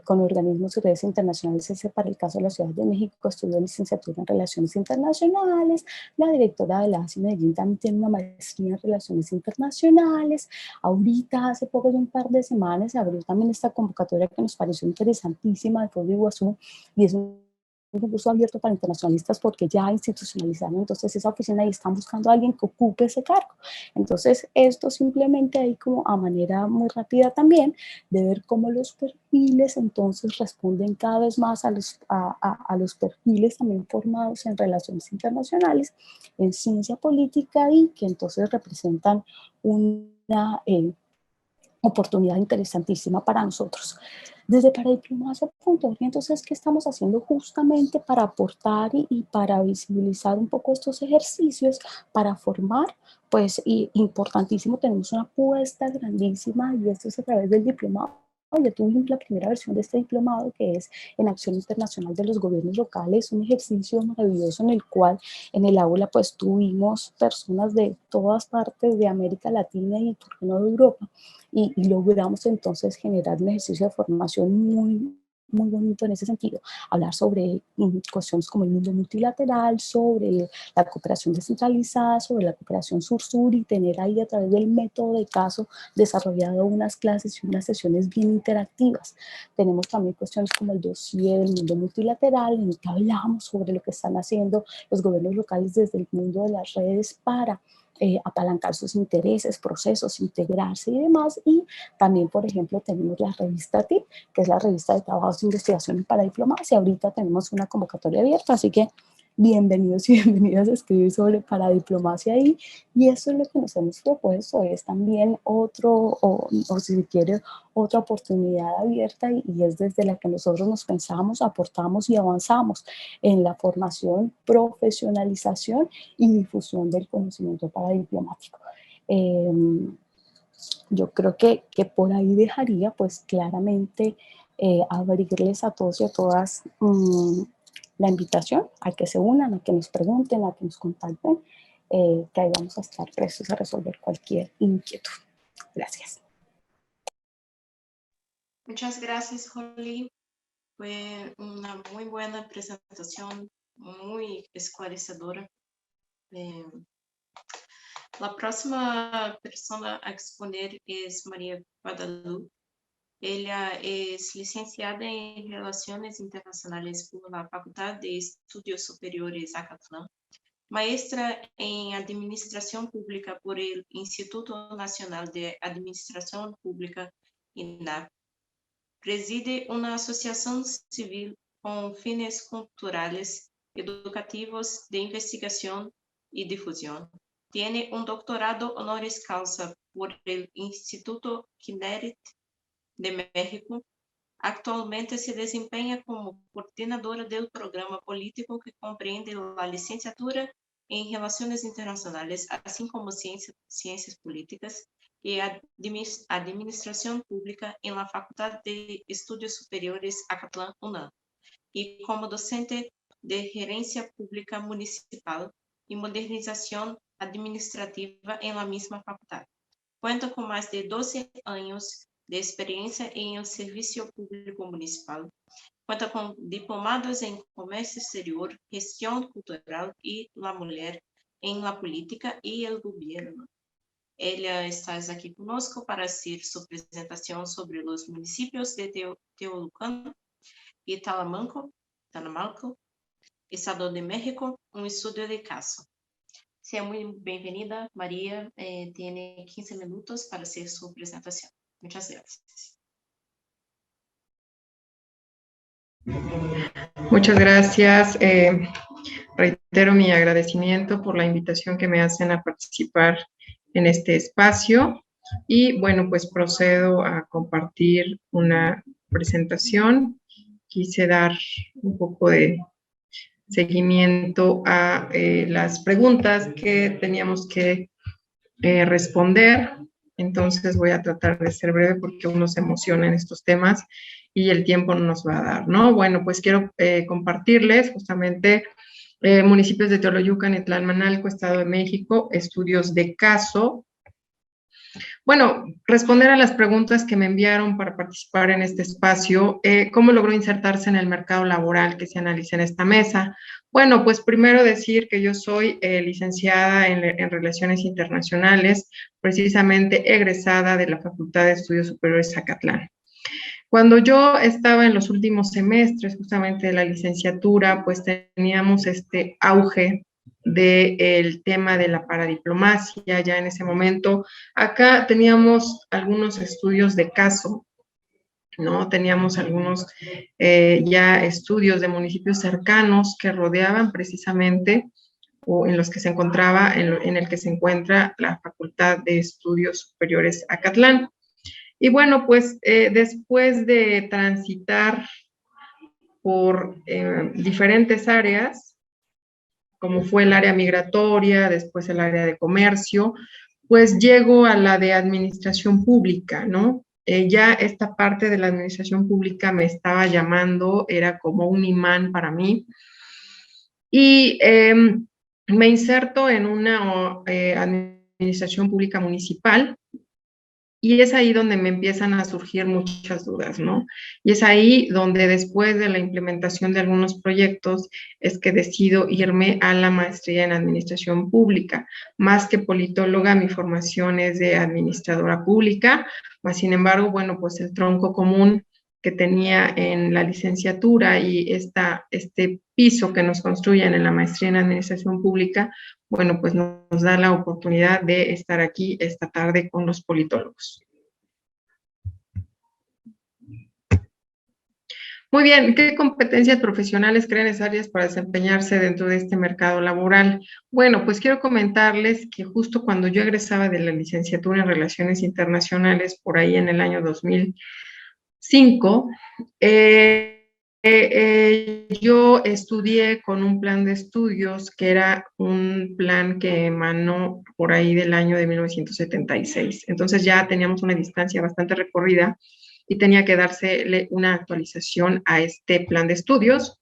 Speaker 2: con Organismos y Redes Internacionales, ese para el caso de la Ciudad de México, estudió licenciatura en Relaciones Internacionales, la directora de la ASI Medellín también tiene una maestría en Relaciones Internacionales. Ahorita, hace poco de un par de semanas, se abrió también esta convocatoria que nos pareció interesantísima de Foz de Iguazú y es un concurso abierto para internacionalistas porque ya institucionalizaron entonces esa oficina y están buscando a alguien que ocupe ese cargo. Entonces, esto simplemente ahí como a manera muy rápida también de ver cómo los perfiles entonces responden cada vez más a los perfiles también formados en relaciones internacionales, en ciencia política y que entonces representan una oportunidad interesantísima para nosotros. Desde Paradiplomacia.org, entonces, ¿qué estamos haciendo justamente para aportar y para visibilizar un poco estos ejercicios, para formar? Pues, y importantísimo, tenemos una apuesta grandísima, y esto es a través del diplomado. Ya tuvimos la primera versión de este diplomado, que es en Acción Internacional de los Gobiernos Locales, un ejercicio maravilloso en el cual en el aula pues tuvimos personas de todas partes de América Latina y por qué no de Europa, y logramos entonces generar un ejercicio de formación muy bonito en ese sentido. Hablar sobre cuestiones como el mundo multilateral, sobre la cooperación descentralizada, sobre la cooperación sur-sur, y tener ahí a través del método de caso desarrollado unas clases y unas sesiones bien interactivas. Tenemos también cuestiones como el dossier del mundo multilateral, en el que hablamos sobre lo que están haciendo los gobiernos locales desde el mundo de las redes para apalancar sus intereses, procesos, integrarse y demás. Y también, por ejemplo, tenemos la revista TIP, que es la revista de trabajos de investigación para diplomacia. Ahorita tenemos una convocatoria abierta, así que bienvenidos y bienvenidas a escribir sobre Paradiplomacia ahí. Y eso es lo que nos hemos propuesto, es también otro, o si se quiere, otra oportunidad abierta, y es desde la que nosotros nos pensamos, aportamos y avanzamos en la formación, profesionalización y difusión del conocimiento paradiplomático. Yo creo que por ahí dejaría pues claramente abrirles a todos y a todas la invitación a que se unan, a que nos pregunten, a que nos contacten, que ahí vamos a estar prestos a resolver cualquier inquietud. Gracias.
Speaker 1: Muchas gracias, Holly. Fue una muy buena presentación, muy esclarecedora. La próxima persona a exponer es María Guadalupe. Ella es licenciada en Relaciones Internacionales por la Facultad de Estudios Superiores Acatlán, maestra en Administración Pública por el Instituto Nacional de Administración Pública, INAP. Preside una asociación civil con fines culturales, educativos, de investigación y difusión. Tiene un doctorado honoris causa por el Instituto Kinneret de México. Actualmente se desempeña como coordinadora del programa político que comprende la licenciatura en Relaciones Internacionales, así como Ciencias Políticas y Administración Pública en la Facultad de Estudios Superiores Acatlán, UNAM, y como docente de Gerencia Pública Municipal y Modernización Administrativa en la misma facultad. Cuenta con más de 12 años de experiencia en el servicio público municipal. Cuenta con diplomados en comercio exterior, gestión cultural y la mujer en la política y el gobierno. Ella está aquí conosco para hacer su presentación sobre los municipios de Teolocan y Talamanco, Estado de México, un estudio de caso. Sea muy bienvenida, María. Tiene 15 minutos para hacer su presentación. Muchas gracias.
Speaker 4: Muchas gracias. Reitero mi agradecimiento por la invitación que me hacen a participar en este espacio. Y bueno, pues procedo a compartir una presentación. Quise dar un poco de seguimiento a las preguntas que teníamos que responder. Entonces voy a tratar de ser breve porque uno se emociona en estos temas y el tiempo no nos va a dar, ¿no? Bueno, pues quiero compartirles justamente municipios de Teoloyucan y Tlalmanalco, Estado de México, estudios de caso. Bueno, responder a las preguntas que me enviaron para participar en este espacio. ¿Cómo logró insertarse en el mercado laboral que se analiza en esta mesa? Bueno, pues primero decir que yo soy licenciada en Relaciones Internacionales, precisamente egresada de la Facultad de Estudios Superiores Acatlán. Cuando yo estaba en los últimos semestres justamente de la licenciatura, pues teníamos este auge del tema de la paradiplomacia ya en ese momento. Acá teníamos algunos estudios de caso, ¿no? Teníamos algunos ya estudios de municipios cercanos que rodeaban precisamente o en los que se encontraba, en el que se encuentra la Facultad de Estudios Superiores Acatlán. Y bueno, pues después de transitar por diferentes áreas, como fue el área migratoria, después el área de comercio, pues llego a la de administración pública, ¿no? Ya esta parte de la administración pública me estaba llamando, era como un imán para mí. Y me inserto en una administración pública municipal, y es ahí donde me empiezan a surgir muchas dudas, ¿no? Y es ahí donde después de la implementación de algunos proyectos es que decido irme a la maestría en administración pública. Más que politóloga, mi formación es de administradora pública, mas sin embargo, bueno, pues el tronco común que tenía en la licenciatura y este piso que nos construyen en la maestría en administración pública, bueno, pues nos da la oportunidad de estar aquí esta tarde con los politólogos. Muy bien, ¿qué competencias profesionales creen necesarias para desempeñarse dentro de este mercado laboral? Bueno, pues quiero comentarles que justo cuando yo egresaba de la licenciatura en Relaciones Internacionales, por ahí en el año 2005, yo estudié con un plan de estudios que era un plan que emanó por ahí del año de 1976. Entonces ya teníamos una distancia bastante recorrida y tenía que dársele una actualización a este plan de estudios.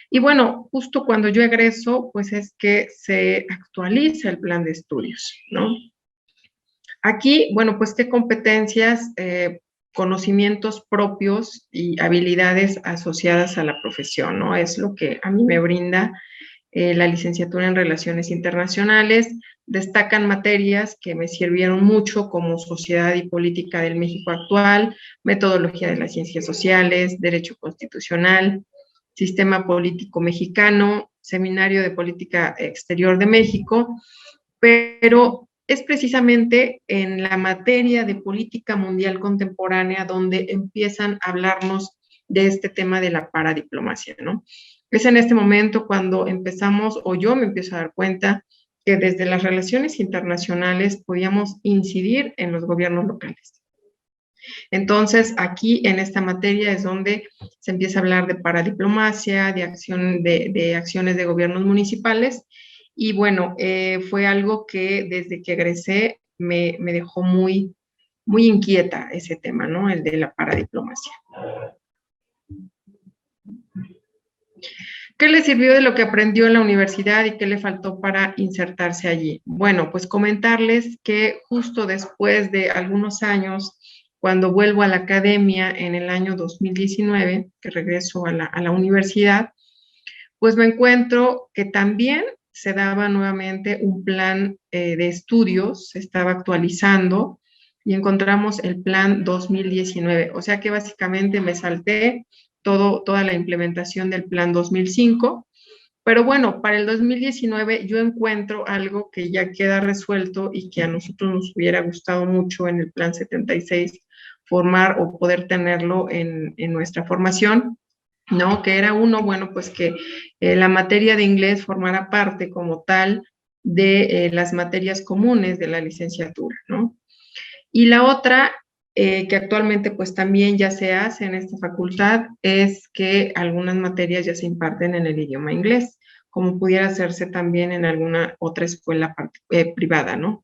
Speaker 4: Y bueno, justo cuando yo egreso, pues es que se actualiza el plan de estudios, ¿no? Aquí, bueno, pues qué competencias, conocimientos propios y habilidades asociadas a la profesión, ¿no? Es lo que a mí me brinda la licenciatura en Relaciones Internacionales. Destacan materias que me sirvieron mucho como Sociedad y Política del México Actual, Metodología de las Ciencias Sociales, Derecho Constitucional, Sistema Político Mexicano, Seminario de Política Exterior de México, pero es precisamente en la materia de política mundial contemporánea donde empiezan a hablarnos de este tema de la paradiplomacia, ¿no? Es en este momento cuando empezamos, o yo me empiezo a dar cuenta, que desde las relaciones internacionales podíamos incidir en los gobiernos locales. Entonces, aquí en esta materia es donde se empieza a hablar de paradiplomacia, de acciones de gobiernos municipales, y bueno, fue algo que desde que egresé me dejó muy inquieta ese tema, ¿no? El de la paradiplomacia. ¿Qué le sirvió de lo que aprendió en la universidad y qué le faltó para insertarse allí? Bueno, pues comentarles que justo después de algunos años, cuando vuelvo a la academia en el año 2019, que regreso a la universidad, pues me encuentro que también se daba nuevamente un plan de estudios, se estaba actualizando y encontramos el plan 2019. O sea que básicamente me salté toda la implementación del plan 2005. Pero bueno, para el 2019 yo encuentro algo que ya queda resuelto y que a nosotros nos hubiera gustado mucho en el plan 76 formar o poder tenerlo en nuestra formación, ¿no? Que era uno, bueno, pues que la materia de inglés formara parte como tal de las materias comunes de la licenciatura, ¿no? Y la otra, que actualmente pues también ya se hace en esta facultad, es que algunas materias ya se imparten en el idioma inglés, como pudiera hacerse también en alguna otra escuela privada, ¿no?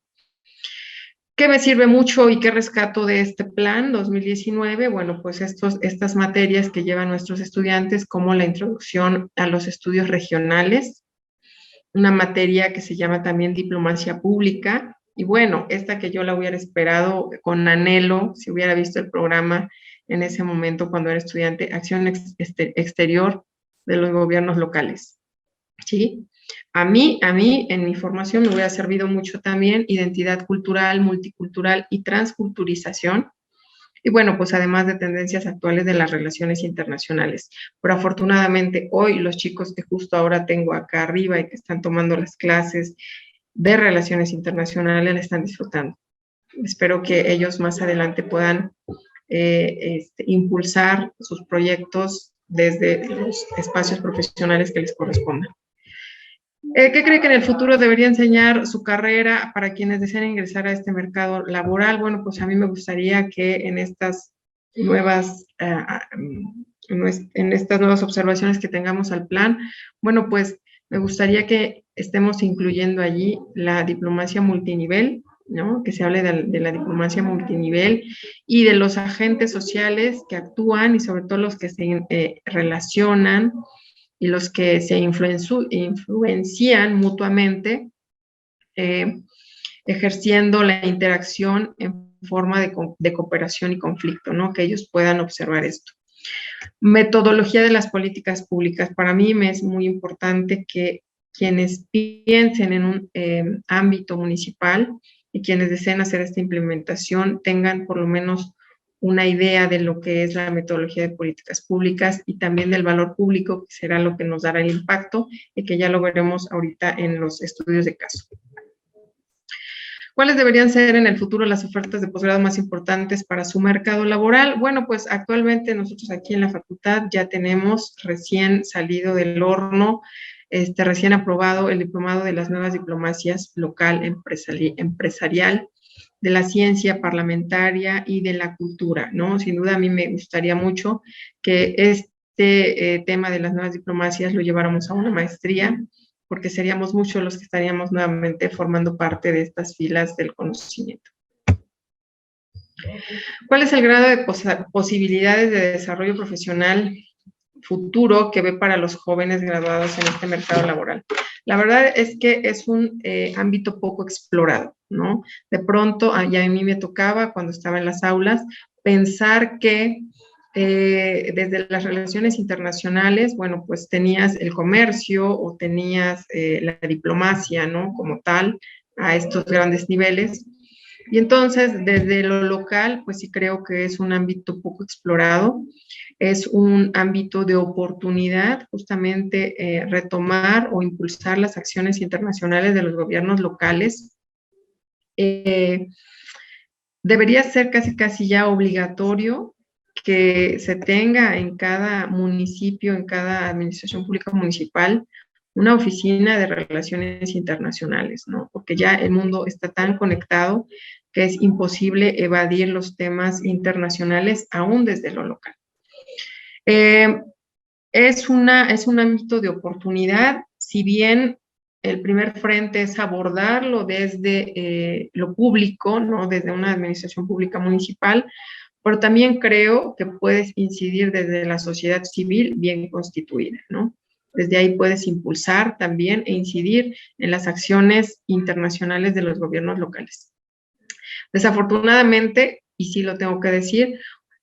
Speaker 4: ¿Qué me sirve mucho y qué rescato de este plan 2019? Bueno, pues estas materias que llevan nuestros estudiantes, como la introducción a los estudios regionales, una materia que se llama también diplomacia pública, y bueno, esta que yo la hubiera esperado con anhelo, si hubiera visto el programa en ese momento cuando era estudiante, acción exterior de los gobiernos locales, ¿sí? A mí, en mi formación me hubiera servido mucho también identidad cultural, multicultural y transculturización. Y bueno, pues además de tendencias actuales de las relaciones internacionales. Pero afortunadamente hoy los chicos que justo ahora tengo acá arriba y que están tomando las clases de relaciones internacionales la están disfrutando. Espero que ellos más adelante puedan impulsar sus proyectos desde los espacios profesionales que les correspondan. ¿Qué cree que en el futuro debería enseñar su carrera para quienes deseen ingresar a este mercado laboral? Bueno, pues a mí me gustaría que en estas nuevas, en estas nuevas observaciones que tengamos al plan, bueno, pues me gustaría que estemos incluyendo allí la diplomacia multinivel, ¿no? Que se hable de la diplomacia multinivel y de los agentes sociales que actúan y sobre todo los que se relacionan y los que se influencian mutuamente, ejerciendo la interacción en forma de cooperación y conflicto, ¿no? Que ellos puedan observar esto. Metodología de las políticas públicas. Para mí me es muy importante que quienes piensen en un ámbito municipal y quienes deseen hacer esta implementación tengan por lo menos una idea de lo que es la metodología de políticas públicas y también del valor público, que será lo que nos dará el impacto y que ya lo veremos ahorita en los estudios de caso. ¿Cuáles deberían ser en el futuro las ofertas de posgrado más importantes para su mercado laboral? Bueno, pues actualmente nosotros aquí en la facultad ya tenemos recién salido del horno, recién aprobado el diplomado de las nuevas diplomacias local, empresarial, de la ciencia parlamentaria y de la cultura, ¿no? Sin duda a mí me gustaría mucho que este tema de las nuevas diplomacias lo lleváramos a una maestría, porque seríamos muchos los que estaríamos nuevamente formando parte de estas filas del conocimiento. ¿Cuál es el grado de posibilidades de desarrollo profesional futuro que ve para los jóvenes graduados en este mercado laboral? La verdad es que es un ámbito poco explorado, ¿no? De pronto, ya a mí me tocaba, cuando estaba en las aulas, pensar que desde las relaciones internacionales, bueno, pues tenías el comercio o tenías la diplomacia, ¿no? Como tal, a estos grandes niveles. Y entonces, desde lo local, pues sí creo que es un ámbito poco explorado, es un ámbito de oportunidad, justamente retomar o impulsar las acciones internacionales de los gobiernos locales. Debería ser casi ya obligatorio que se tenga en cada municipio, en cada administración pública municipal, una oficina de relaciones internacionales, ¿no? Porque ya el mundo está tan conectado que es imposible evadir los temas internacionales aún desde lo local. Es un ámbito de oportunidad, si bien el primer frente es abordarlo desde lo público, ¿no? Desde una administración pública municipal, pero también creo que puedes incidir desde la sociedad civil bien constituida, ¿no? Desde ahí puedes impulsar también e incidir en las acciones internacionales de los gobiernos locales. Desafortunadamente, y sí lo tengo que decir,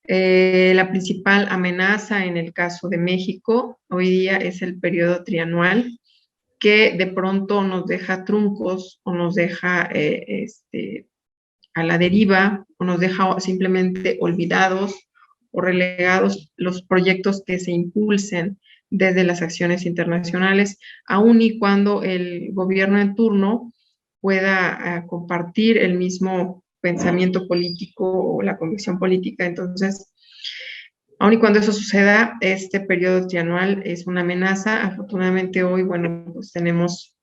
Speaker 4: la principal amenaza en el caso de México hoy día es el periodo trianual, que de pronto nos deja truncos o nos deja a la deriva o nos deja simplemente olvidados o relegados los proyectos que se impulsen desde las acciones internacionales, aun y cuando el gobierno en turno pueda compartir el mismo pensamiento político o la convicción política. Entonces, aun y cuando eso suceda, este periodo trianual es una amenaza. Afortunadamente hoy, bueno, pues tenemos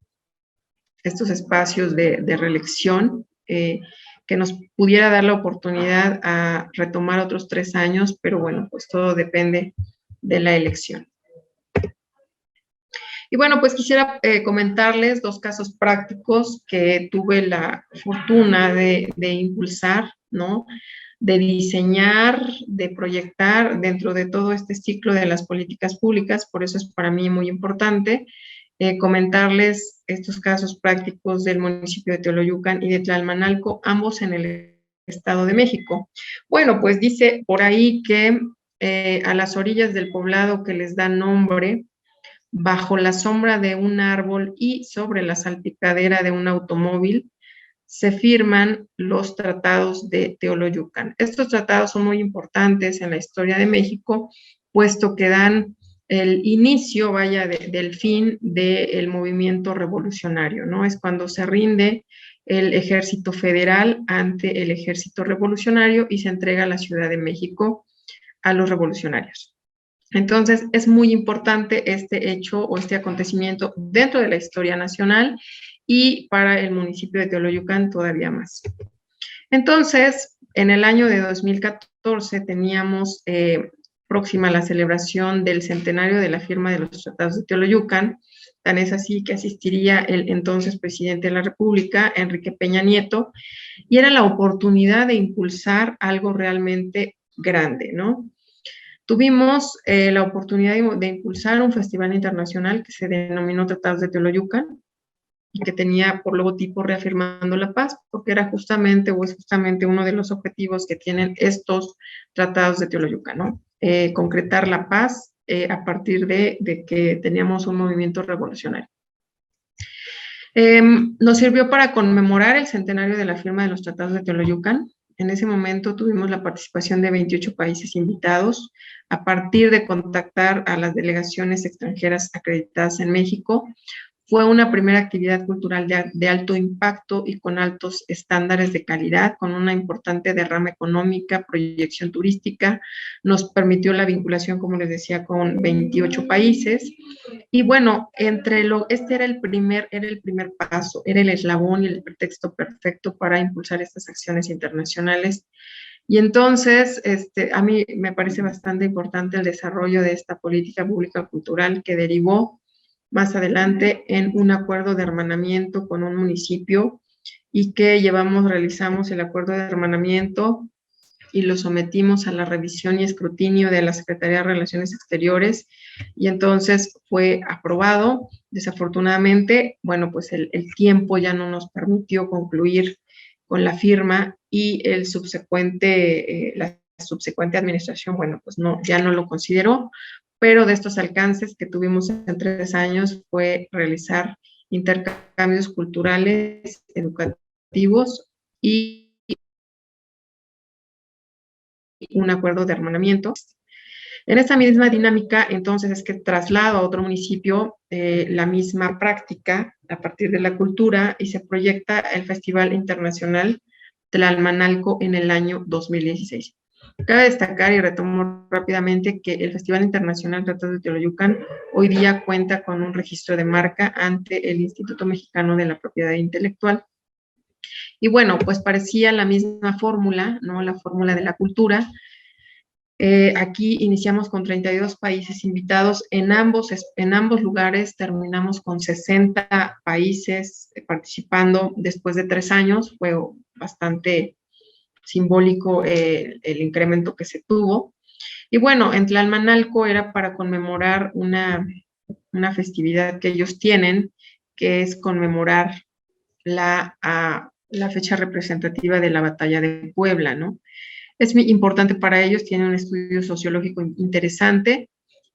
Speaker 4: estos espacios de reelección que nos pudiera dar la oportunidad a retomar otros 3 años, pero bueno, pues todo depende de la elección. Y bueno, pues quisiera comentarles 2 casos prácticos que tuve la fortuna de impulsar, ¿no? De diseñar, de proyectar dentro de todo este ciclo de las políticas públicas, por eso es para mí muy importante comentarles estos casos prácticos del municipio de Teoloyucan y de Tlalmanalco, ambos en el Estado de México. Bueno, pues dice por ahí que a las orillas del poblado que les da nombre, bajo la sombra de un árbol y sobre la salpicadera de un automóvil, se firman los tratados de Teoloyucan. Estos tratados son muy importantes en la historia de México, puesto que dan el inicio, vaya, del fin del movimiento revolucionario, ¿no? Es cuando se rinde el ejército federal ante el ejército revolucionario y se entrega la Ciudad de México a los revolucionarios. Entonces, es muy importante este hecho o este acontecimiento dentro de la historia nacional y para el municipio de Teoloyucan todavía más. Entonces, en el año de 2014 teníamos próxima la celebración del centenario de la firma de los Tratados de Teoloyucan. Tan es así que asistiría el entonces presidente de la República, Enrique Peña Nieto, y era la oportunidad de impulsar algo realmente grande, ¿no? Tuvimos la oportunidad de impulsar un festival internacional que se denominó Tratados de Teoloyucan y que tenía por logotipo Reafirmando la Paz, porque era justamente o es justamente uno de los objetivos que tienen estos Tratados de Teoloyucan, ¿no? Concretar la paz a partir de que teníamos un movimiento revolucionario. Nos sirvió para conmemorar el centenario de la firma de los Tratados de Teoloyucan. En ese momento tuvimos la participación de 28 países invitados a partir de contactar a las delegaciones extranjeras acreditadas en México. Fue una primera actividad cultural de alto impacto y con altos estándares de calidad, con una importante derrama económica, proyección turística. Nos permitió la vinculación, como les decía, con 28 países. Y bueno, este era el primer paso, era el eslabón y el pretexto perfecto para impulsar estas acciones internacionales. Y entonces, a mí me parece bastante importante el desarrollo de esta política pública cultural que derivó más adelante en un acuerdo de hermanamiento con un municipio y que realizamos el acuerdo de hermanamiento y lo sometimos a la revisión y escrutinio de la Secretaría de Relaciones Exteriores y entonces fue aprobado. Desafortunadamente, bueno, pues el tiempo ya no nos permitió concluir con la firma y la subsecuente administración, bueno, pues ya no lo consideró, pero de estos alcances que tuvimos en 3 años fue realizar intercambios culturales, educativos y un acuerdo de hermanamiento. En esta misma dinámica, entonces, es que traslado a otro municipio la misma práctica a partir de la cultura y se proyecta el Festival Internacional Tlalmanalco en el año 2016. Cabe destacar y retomo rápidamente que el Festival Internacional Tratados de Teoloyucan hoy día cuenta con un registro de marca ante el Instituto Mexicano de la Propiedad Intelectual. Y bueno, pues parecía la misma fórmula, ¿no? La fórmula de la cultura. Aquí iniciamos con 32 países invitados. En ambos lugares terminamos con 60 países participando después de 3 años. Fue bastante simbólico el incremento que se tuvo. Y bueno, en Tlalmanalco era para conmemorar una festividad que ellos tienen, que es conmemorar la fecha representativa de la Batalla de Puebla, ¿no? Es muy importante para ellos, tienen un estudio sociológico interesante.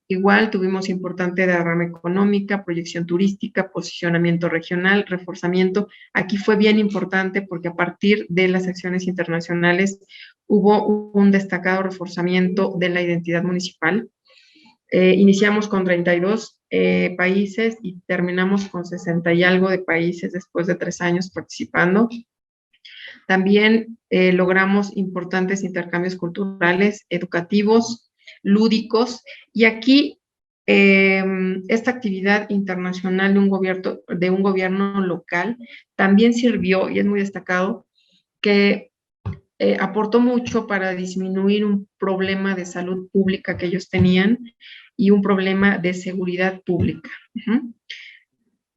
Speaker 4: Igual tuvimos importante derrama económica, proyección turística, posicionamiento regional, reforzamiento. Aquí fue bien importante porque a partir de las acciones internacionales hubo un destacado reforzamiento de la identidad municipal. Iniciamos con 32 países y terminamos con 60 y algo de países después de 3 años participando. También logramos importantes intercambios culturales, educativos, lúdicos, y aquí esta actividad internacional de un gobierno local también sirvió, y es muy destacado, que aportó mucho para disminuir un problema de salud pública que ellos tenían y un problema de seguridad pública.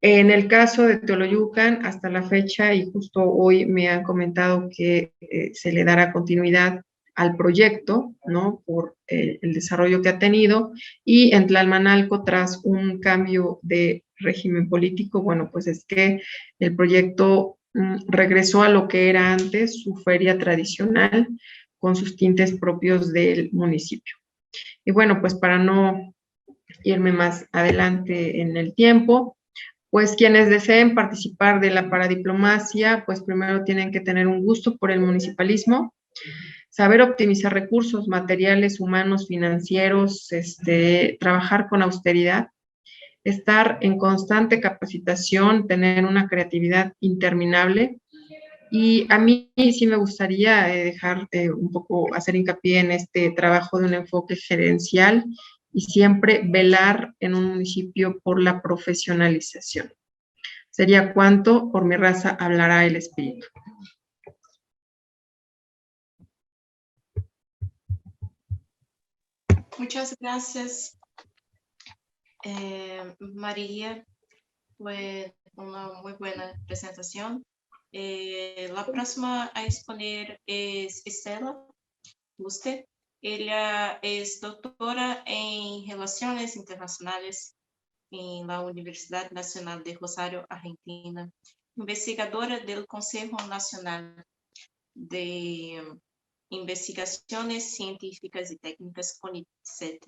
Speaker 4: En el caso de Teoloyucan, hasta la fecha, y justo hoy me han comentado que se le dará continuidad al proyecto, ¿no? Por el desarrollo que ha tenido, y en Tlalmanalco, tras un cambio de régimen político, bueno, pues es que el proyecto regresó a lo que era antes, su feria tradicional, con sus tintes propios del municipio. Y bueno, pues para no irme más adelante en el tiempo, pues quienes deseen participar de la paradiplomacia, pues primero tienen que tener un gusto por el municipalismo, saber optimizar recursos materiales, humanos, financieros, trabajar con austeridad, estar en constante capacitación, tener una creatividad interminable. Y a mí sí me gustaría hacer hincapié en este trabajo de un enfoque gerencial y siempre velar en un municipio por la profesionalización. Sería cuanto. Por mi raza hablará el espíritu.
Speaker 1: Muchas gracias, María. Fue una muy buena presentación. La próxima a exponer es Estela Luste. Ella es doctora en Relaciones Internacionales en la Universidad Nacional de Rosario, Argentina, investigadora del Consejo Nacional de Investigaciones Científicas y Técnicas, CONICET,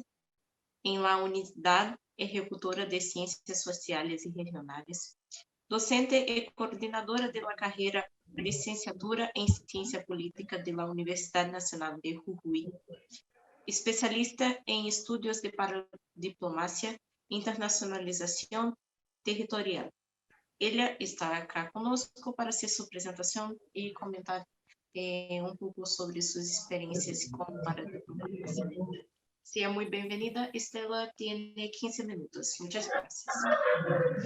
Speaker 1: en la Unidad Ejecutora de Ciencias Sociales y Regionales, docente y coordinadora de la carrera Licenciatura en Ciencia Política de la Universidad Nacional de Jujuy, especialista en estudios de paradiplomacia, internacionalización territorial. Ella está acá conosco para hacer su presentación y comentar un poco sobre sus experiencias como paradiplomática. Sea muy bienvenida, Estela, tiene 15 minutos. Muchas gracias.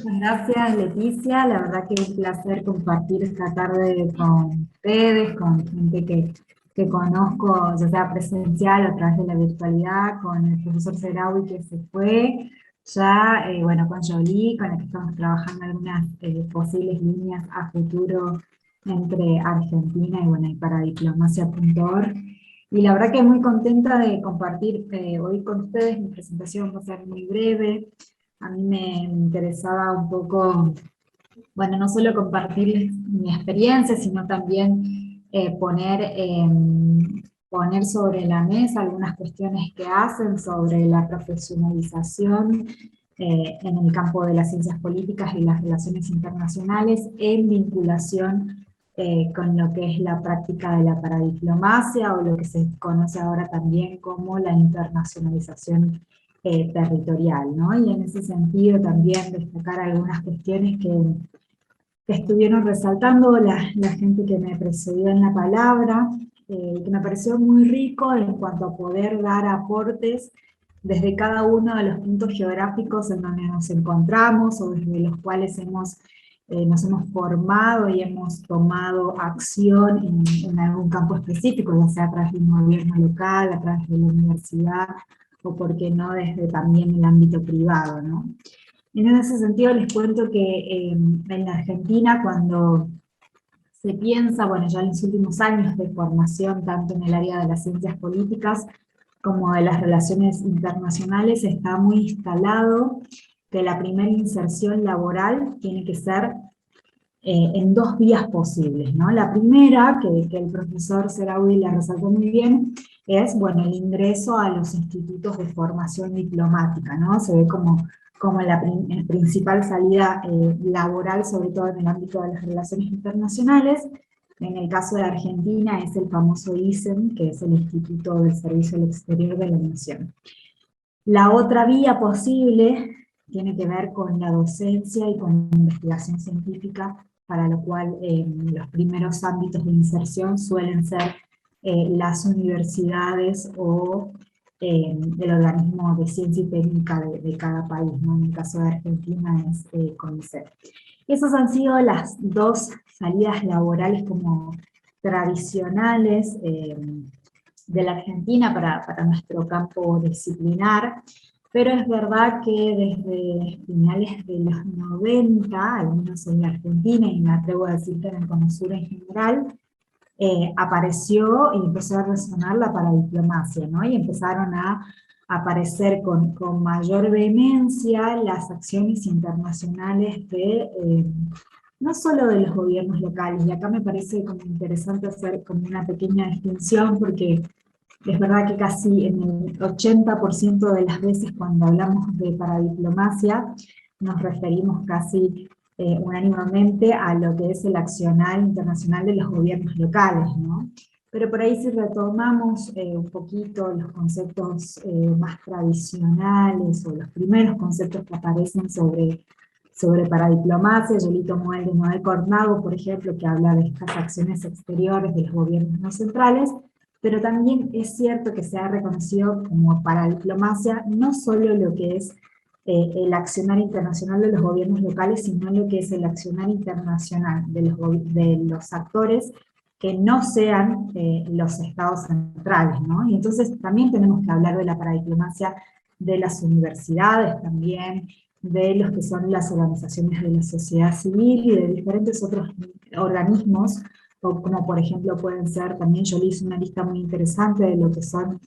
Speaker 5: Gracias, Leticia. La verdad que es un placer compartir esta tarde con ustedes, con gente que conozco, ya sea presencial o a través de la virtualidad, con el profesor Seraui que se fue, ya, bueno, con Jolie, con la que estamos trabajando algunas posibles líneas a futuro entre Argentina y, bueno, y paradiplomacia.org. Y la verdad que muy contenta de compartir hoy con ustedes. Mi presentación va a ser muy breve. A mí me interesaba un poco, bueno, no solo compartirles mi experiencia, sino también poner sobre la mesa algunas cuestiones que hacen sobre la profesionalización en el campo de las ciencias políticas y las relaciones internacionales en vinculación con lo que es la práctica de la paradiplomacia o lo que se conoce ahora también como la internacionalización territorial, ¿no? Y en ese sentido también destacar algunas cuestiones que estuvieron resaltando la gente que me precedió en la palabra, que me pareció muy rico en cuanto a poder dar aportes desde cada uno de los puntos geográficos en donde nos encontramos o desde los cuales nos hemos formado y hemos tomado acción en algún campo específico, ya sea a través de un gobierno local, a través de la universidad, o por qué no desde también el ámbito privado, ¿no? En ese sentido les cuento que en la Argentina, cuando se piensa, bueno, ya en los últimos años de formación, tanto en el área de las ciencias políticas como de las relaciones internacionales, está muy instalado que la primera inserción laboral tiene que ser en dos vías posibles, ¿no? La primera, que el profesor Seraui la resaltó muy bien, es, bueno, el ingreso a los institutos de formación diplomática, ¿no? Se ve como la principal salida laboral, sobre todo en el ámbito de las relaciones internacionales. En el caso de Argentina es el famoso ISEM, que es el Instituto del Servicio al Exterior de la Nación. La otra vía posible tiene que ver con la docencia y con la investigación científica, para lo cual los primeros ámbitos de inserción suelen ser las universidades o el organismo de ciencia y técnica de cada país, ¿no? En el caso de Argentina es CONICET. Esas han sido las dos salidas laborales como tradicionales de la Argentina para nuestro campo disciplinar, pero es verdad que desde finales de los 90, al menos en la Argentina, y me atrevo a decir que en el Cono Sur en general, apareció y empezó a resonar la paradiplomacia, ¿no? Y empezaron a aparecer con mayor vehemencia las acciones internacionales no solo de los gobiernos locales, y acá me parece como interesante hacer como una pequeña distinción, porque es verdad que casi en el 80% de las veces cuando hablamos de paradiplomacia nos referimos casi unánimemente a lo que es el accionar internacional de los gobiernos locales, ¿no? Pero por ahí si retomamos un poquito los conceptos más tradicionales o los primeros conceptos que aparecen sobre paradiplomacia, yo le tomo el de Noel Cornado, por ejemplo, que habla de estas acciones exteriores de los gobiernos no centrales, pero también es cierto que se ha reconocido como paradiplomacia no solo lo que es el accionar internacional de los gobiernos locales, sino lo que es el accionar internacional de los actores que no sean los estados centrales, ¿no? Y entonces también tenemos que hablar de la paradiplomacia de las universidades también, de los que son las organizaciones de la sociedad civil y de diferentes otros organismos, o como por ejemplo pueden ser, también yo le hice una lista muy interesante de lo que son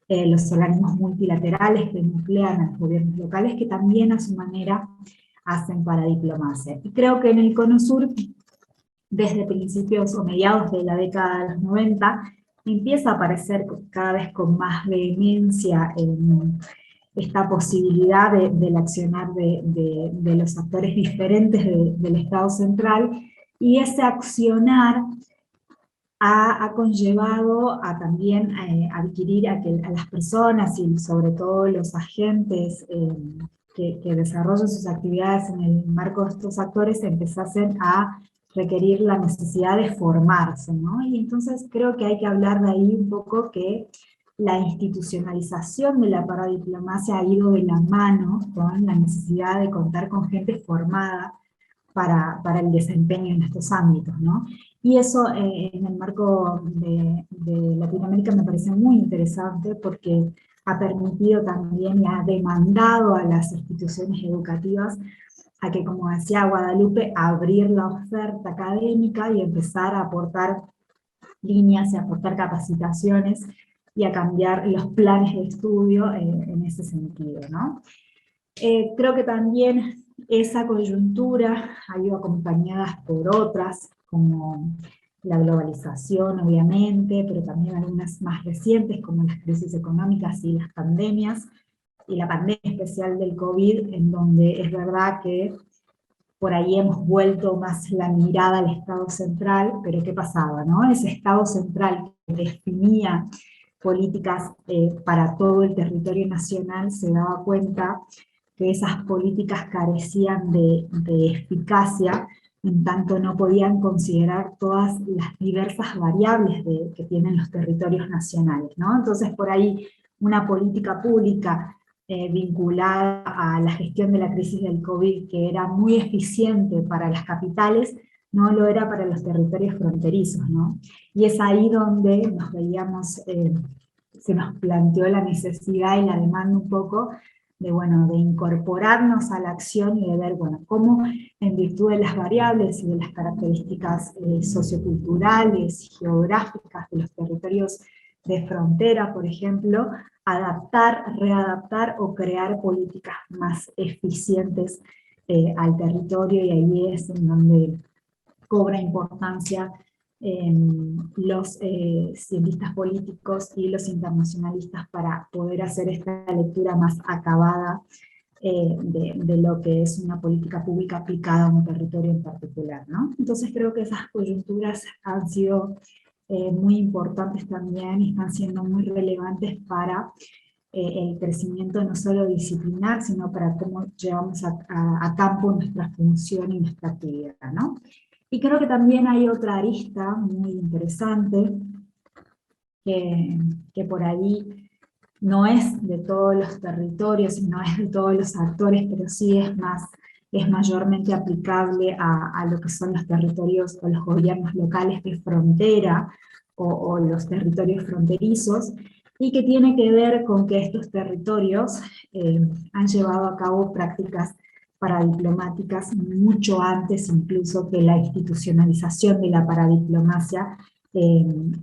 Speaker 5: los organismos multilaterales que nuclean a los gobiernos locales, que también a su manera hacen paradiplomacia. Y creo que en el Cono Sur, desde principios o mediados de la década de los 90, empieza a aparecer cada vez con más vehemencia esta posibilidad del accionar de los actores diferentes del Estado central, y ese accionar ha conllevado a también adquirir a las personas y sobre todo los agentes que desarrollan sus actividades en el marco de estos actores empezasen a requerir la necesidad de formarse, ¿no? Y entonces creo que hay que hablar de ahí un poco que la institucionalización de la paradiplomacia ha ido de la mano con la necesidad de contar con gente formada para el desempeño en estos ámbitos, ¿no? Y eso en el marco de Latinoamérica me parece muy interesante porque ha permitido también y ha demandado a las instituciones educativas a que, como decía Guadalupe, abrir la oferta académica y empezar a aportar líneas y a aportar capacitaciones y a cambiar los planes de estudio en ese sentido, ¿no? Creo que también esa coyuntura ha ido acompañada por otras, como la globalización, obviamente, pero también algunas más recientes, como las crisis económicas y las pandemias, y la pandemia especial del COVID, en donde es verdad que por ahí hemos vuelto más la mirada al Estado central, pero ¿qué pasaba, no? Ese Estado central que definía políticas para todo el territorio nacional se daba cuenta que esas políticas carecían de eficacia, en tanto no podían considerar todas las diversas variables que tienen los territorios nacionales, ¿no? Entonces por ahí una política pública vinculada a la gestión de la crisis del COVID, que era muy eficiente para las capitales, no lo era para los territorios fronterizos, ¿no? Y es ahí donde nos veíamos, se nos planteó la necesidad y la demanda un poco de, bueno, de incorporarnos a la acción y de ver, bueno, cómo en virtud de las variables y de las características socioculturales y geográficas de los territorios de frontera, por ejemplo, adaptar, readaptar o crear políticas más eficientes al territorio, y ahí es en donde cobra importancia los cientistas políticos y los internacionalistas para poder hacer esta lectura más acabada de lo que es una política pública aplicada a un territorio en particular, ¿no? Entonces creo que esas coyunturas han sido muy importantes también y están siendo muy relevantes para el crecimiento no solo disciplinar, sino para cómo llevamos a campo nuestra función y nuestra actividad, ¿no? Y creo que también hay otra arista muy interesante, que por ahí no es de todos los territorios, no es de todos los actores, pero sí es mayormente aplicable a lo que son los territorios o los gobiernos locales de frontera o los territorios fronterizos, y que tiene que ver con que estos territorios han llevado a cabo prácticas paradiplomáticas mucho antes incluso que la institucionalización de la paradiplomacia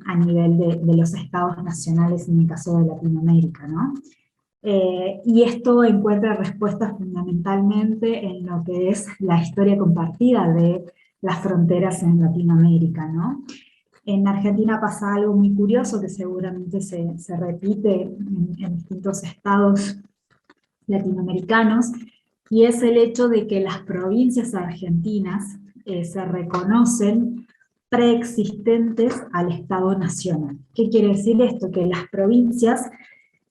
Speaker 5: a nivel de los estados nacionales en el caso de Latinoamérica, ¿no? Y esto encuentra respuestas fundamentalmente en lo que es la historia compartida de las fronteras en Latinoamérica, ¿no? En Argentina pasa algo muy curioso que seguramente se repite en distintos estados latinoamericanos, y es el hecho de que las provincias argentinas se reconocen preexistentes al Estado Nacional. ¿Qué quiere decir esto? Que las provincias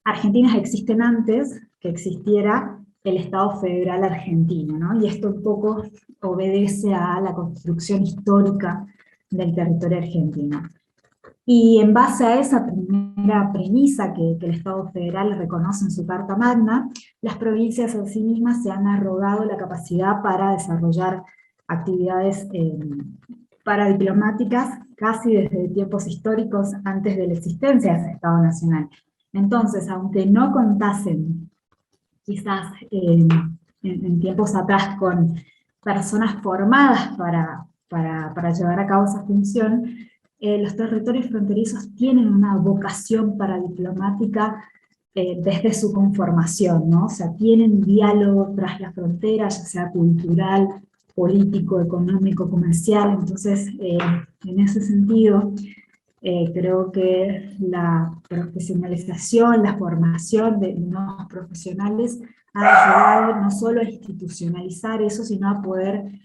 Speaker 5: argentinas existen antes que existiera el Estado Federal argentino, ¿no? Y esto un poco obedece a la construcción histórica del territorio argentino. Y en base a esa primera premisa que el Estado federal reconoce en su Carta Magna, las provincias en sí mismas se han arrogado la capacidad para desarrollar actividades paradiplomáticas casi desde tiempos históricos antes de la existencia de ese Estado Nacional. Entonces, aunque no contasen quizás en tiempos atrás con personas formadas para llevar a cabo esa función, los territorios fronterizos tienen una vocación paradiplomática desde su conformación, ¿no? O sea, tienen diálogo tras la frontera, ya sea cultural, político, económico, comercial. Entonces, en ese sentido, creo que la profesionalización, la formación de nuevos profesionales ha ayudado no solo a institucionalizar eso, sino a poder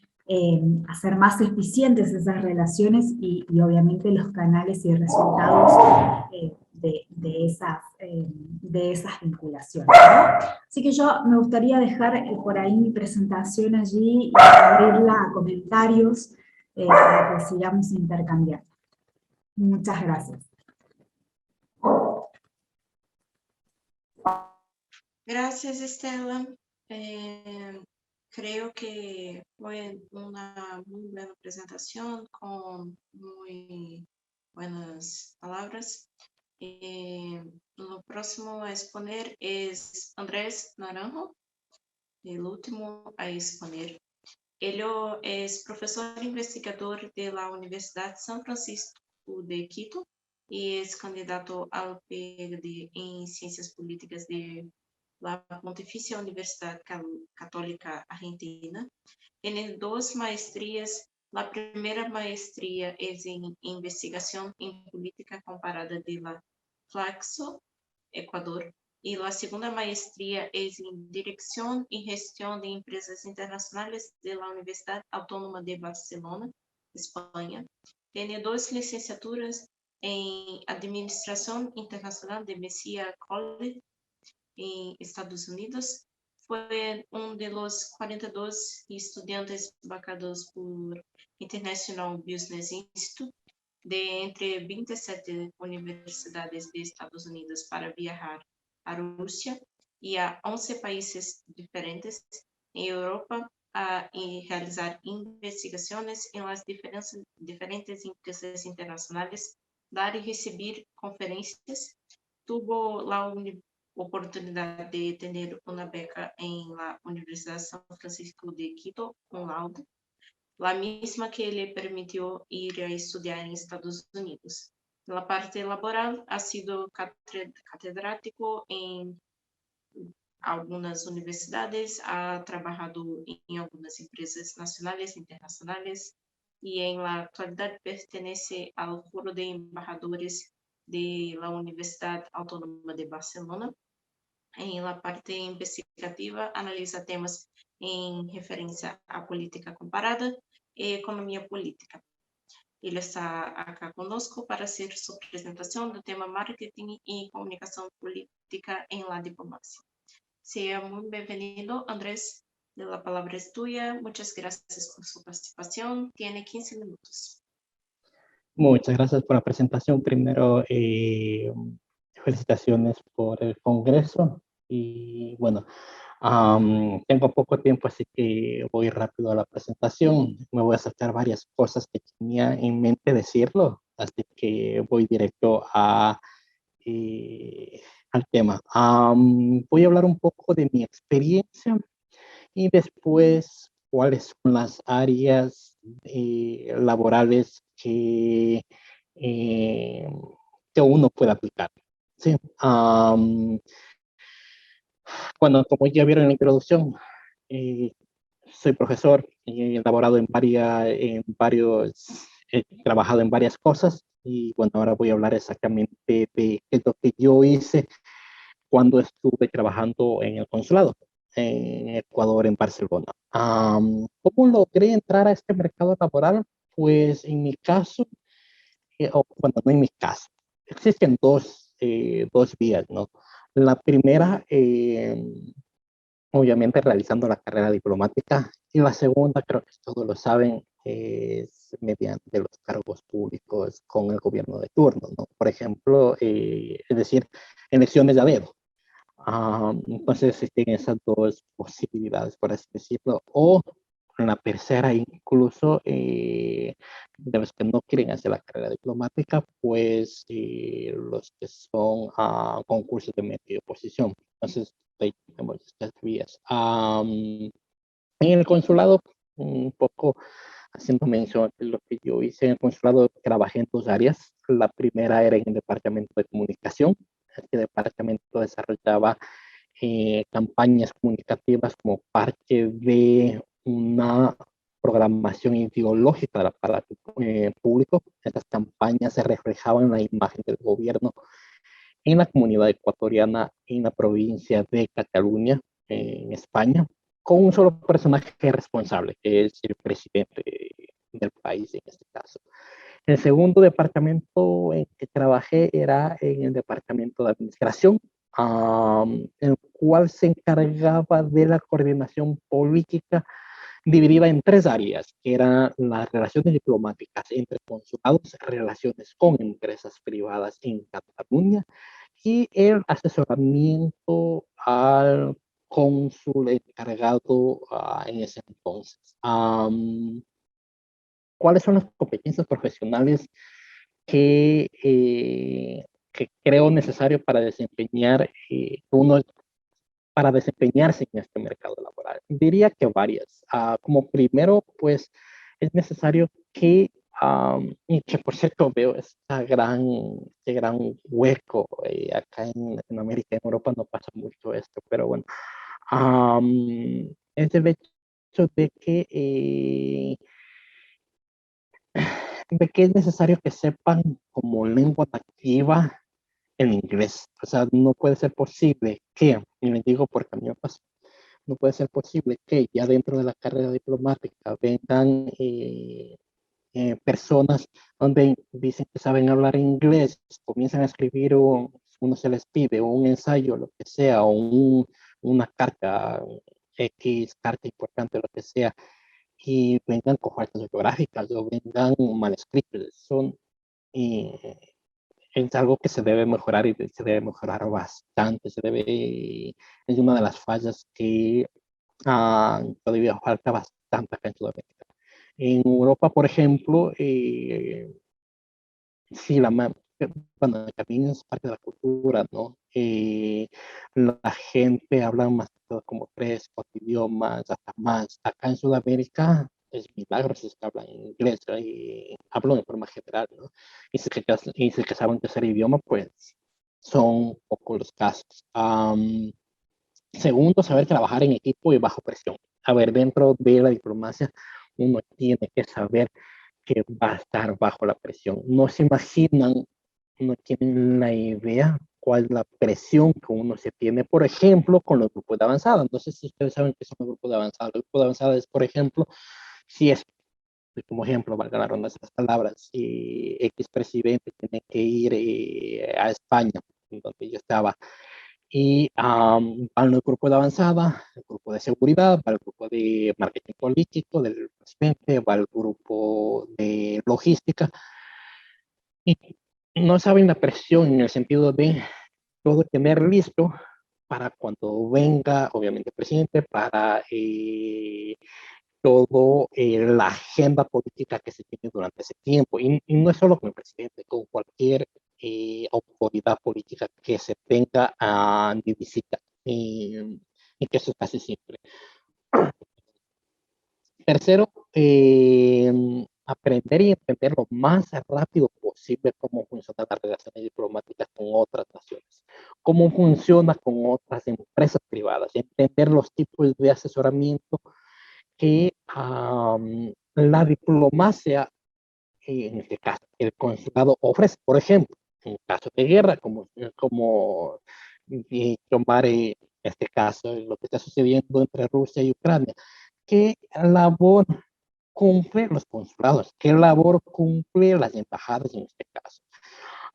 Speaker 5: hacer más eficientes esas relaciones y obviamente los canales y resultados de esas vinculaciones, ¿no? Así que yo me gustaría dejar por ahí mi presentación allí y abrirla a comentarios para que sigamos intercambiando. Muchas gracias.
Speaker 1: Gracias, Estela. Creo que fue una muy buena presentación con muy buenas palabras. Lo próximo a exponer es Andrés Naranjo, el último a exponer. Él es profesor investigador de la Universidad San Francisco de Quito y es candidato al PhD en Ciencias Políticas de la Pontificia Universidad Católica Argentina. Tiene 2 maestrías. La primera maestría es en Investigación en Política Comparada de la Flaxo, Ecuador, y la segunda maestría es en Dirección y Gestión de Empresas Internacionales de la Universidad Autónoma de Barcelona, España. Tiene 2 licenciaturas en Administración Internacional de Messiah College en Estados Unidos. Fue uno de los 42 estudiantes becados por International Business Institute de entre 27 universidades de Estados Unidos para viajar a Rusia y a 11 países diferentes en Europa y realizar investigaciones en las diferentes empresas internacionales, dar y recibir conferencias. Tuvo la oportunidad de tener una beca en la Universidad San Francisco de Quito, cum laude, la misma que le permitió ir a estudiar en Estados Unidos. En la parte laboral ha sido catedrático en algunas universidades, ha trabajado en algunas empresas nacionales e internacionales y en la actualidad pertenece al Foro de Embajadores de la Universidad Autónoma de Barcelona. En la parte investigativa analiza temas en referencia a política comparada y economía política. Él está acá conosco para hacer su presentación del tema marketing y comunicación política en la diplomacia. Sea muy bienvenido, Andrés. La palabra es tuya. Muchas gracias por su participación. Tiene 15 minutos.
Speaker 6: Muchas gracias por la presentación. Primero, felicitaciones por el Congreso. Y bueno, tengo poco tiempo, así que voy rápido a la presentación. Me voy a saltar varias cosas que tenía en mente decirlo, así que voy directo al tema. Voy a hablar un poco de mi experiencia y después cuáles son las áreas laborales que uno puede aplicar. Sí. Bueno, como ya vieron en la introducción, soy profesor y he elaborado he trabajado en varias cosas y bueno, ahora voy a hablar exactamente de qué es lo que yo hice cuando estuve trabajando en el consulado en Ecuador, en Barcelona. ¿Cómo logré entrar a este mercado laboral? Pues en mi caso, bueno, no en mi caso, existen dos vías, ¿no? La primera, obviamente realizando la carrera diplomática, y la segunda, creo que todos lo saben, es mediante los cargos públicos con el gobierno de turno, ¿no? Por ejemplo, es decir, elecciones de a dedo. Entonces existen esas dos posibilidades, por así decirlo, o la tercera incluso, de los que no quieren hacer la carrera diplomática, pues los que son concursos de medio oposición. Entonces, ahí tenemos estas vías. En el consulado, un poco haciendo mención de lo que yo hice en el consulado, trabajé en dos áreas. La primera era en el departamento de comunicación. Este departamento desarrollaba campañas comunicativas como parte de una programación ideológica para el público. Estas campañas se reflejaban en la imagen del gobierno en la comunidad ecuatoriana, en la provincia de Cataluña, en España, con un solo personaje responsable, que es el presidente del país en este caso. El segundo departamento en que trabajé era en el departamento de administración, el cual se encargaba de la coordinación política dividida en tres áreas, que eran las relaciones diplomáticas entre consulados, relaciones con empresas privadas en Cataluña y el asesoramiento al cónsul encargado en ese entonces. ¿Cuáles son las competencias profesionales que creo necesario para desempeñar para desempeñarse en este mercado laboral? Diría que varias. Como primero, pues es necesario que, y que por cierto veo este gran hueco acá en Latinoamérica, en Europa no pasa mucho esto, pero bueno, es el hecho de que es necesario que sepan como lengua nativa en inglés. O sea, no puede ser posible que, y les digo porque a mí me pasa, no puede ser posible que ya dentro de la carrera diplomática vengan personas donde dicen que saben hablar inglés, comienzan a escribir, uno se les pide un ensayo, lo que sea, o una carta, X carta importante, lo que sea, y vengan con faltas ortográficas o vengan mal escritos. Eh, es algo que se debe mejorar y se debe mejorar bastante. Es una de las fallas que todavía falta bastante acá en Sudamérica. En Europa, por ejemplo, sí, bueno, también es parte de la cultura, ¿no? La gente habla más como 3, 4 idiomas, hasta más. Acá en Sudamérica es milagro si se habla en inglés, y hablo de forma general, ¿no? Y si que saben tercer idioma, pues son pocos los casos. Segundo, saber trabajar en equipo y bajo presión. A ver, dentro de la diplomacia, uno tiene que saber que va a estar bajo la presión. No se imaginan, no tienen la idea cuál es la presión que uno se tiene, por ejemplo, con los grupos de avanzada. No sé si ustedes saben qué son los grupos de avanzada. Los grupos de avanzada es, por ejemplo, si es, como ejemplo, valga la ronda de esas palabras, si X presidente tiene que ir a España, donde yo estaba, y van el grupo de avanzada, el grupo de seguridad, va el grupo de marketing político del presidente, va el grupo de logística, y no saben la presión en el sentido de todo tener listo para cuando venga, obviamente, el presidente, para todo la agenda política que se tiene durante ese tiempo. Y no es solo con el presidente, con cualquier autoridad política que se tenga de visita. Y que eso es casi siempre. Tercero, aprender y entender lo más rápido posible cómo funcionan las relaciones diplomáticas con otras naciones, cómo funciona con otras empresas privadas, entender los tipos de asesoramiento que la diplomacia, en este caso, el consulado ofrece. Por ejemplo, en caso de guerra, como tomar este caso, lo que está sucediendo entre Rusia y Ucrania, ¿qué labor cumple los consulados? ¿Qué labor cumple las embajadas en este caso?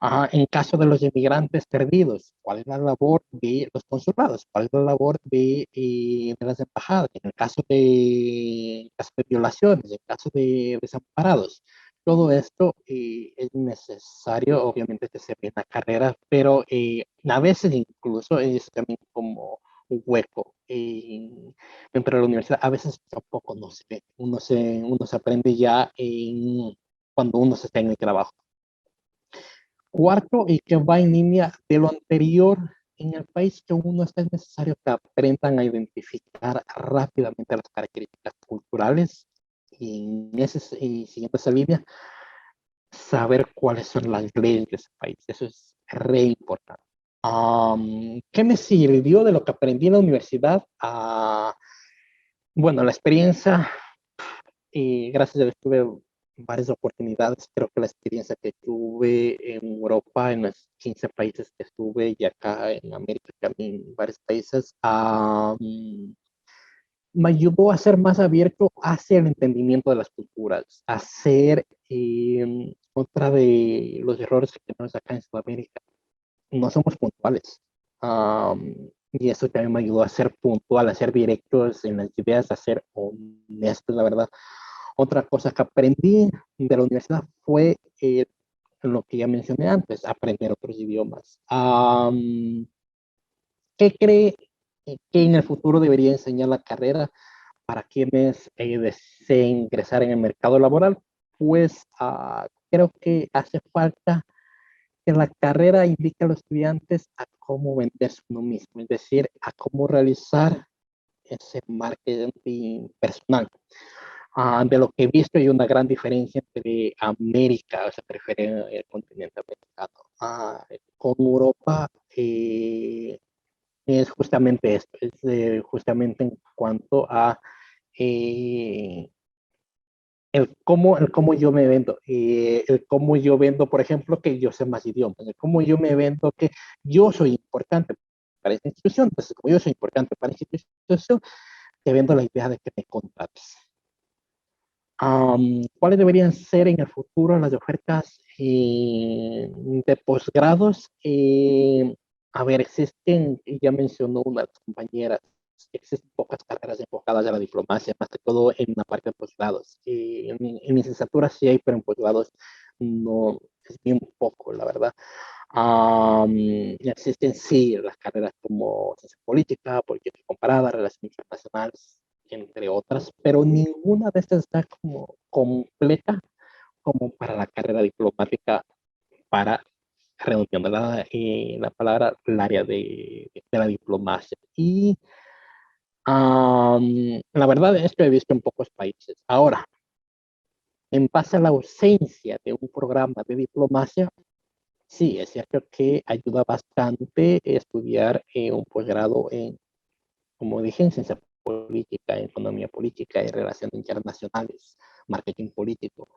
Speaker 6: En caso de los inmigrantes perdidos, ¿cuál es la labor de los consulados? ¿Cuál es la labor de las embajadas? En caso de violaciones, en caso de desamparados. Todo esto es necesario, obviamente, que se ve en la carrera, pero a veces incluso es también como un hueco dentro de la universidad. A veces tampoco no se ve. Uno se aprende ya cuando uno se está en el trabajo. Cuarto, y que va en línea de lo anterior, en el país que uno está, es necesario que aprendan a identificar rápidamente las características culturales y siguiendo esa línea, saber cuáles son las leyes de ese país. Eso es re importante. ¿Qué me sirvió de lo que aprendí en la universidad? Bueno, la experiencia, gracias a Dios tuve varias oportunidades. Creo que la experiencia que tuve en Europa, en los 15 países que estuve, y acá en América también, en varios países, me ayudó a ser más abierto hacia el entendimiento de las culturas, a ser otra de los errores que tenemos acá en Sudamérica. No somos puntuales. Y eso también me ayudó a ser puntual, a ser directos en las ideas, a ser honestos, la verdad. Otra cosa que aprendí de la universidad fue lo que ya mencioné antes, aprender otros idiomas. ¿Qué cree que en el futuro debería enseñar la carrera para quienes deseen ingresar en el mercado laboral? Pues creo que hace falta que la carrera indique a los estudiantes a cómo venderse uno mismo, es decir, a cómo realizar ese marketing personal. De lo que he visto, hay una gran diferencia entre América, o sea, prefiere el continente americano, con Europa. Es justamente esto, es justamente en cuanto a eh, el cómo yo me vendo, el cómo yo vendo, por ejemplo, que yo sé más idiomas, el cómo yo me vendo que yo soy importante para esta institución, entonces como yo soy importante para esta institución, te vendo la idea de que me contrates. ¿Cuáles deberían ser en el futuro las ofertas de posgrados? A ver, existen, y ya mencionó una de las compañeras, existen pocas carreras enfocadas a la diplomacia, más que todo en la parte de posgrados. En licenciatura sí hay, pero en posgrados no, es bien poco, la verdad. Existen sí las carreras como ciencia política, política comparada, relaciones internacionales, entre otras, pero ninguna de estas está como completa como para la carrera diplomática, para, redondeando la palabra, el área de la diplomacia. Y la verdad es que he visto en pocos países. Ahora, en base a la ausencia de un programa de diplomacia, sí, es cierto que ayuda bastante estudiar un posgrado en, como dije, en ciencia política, en economía política, en relaciones internacionales, marketing político.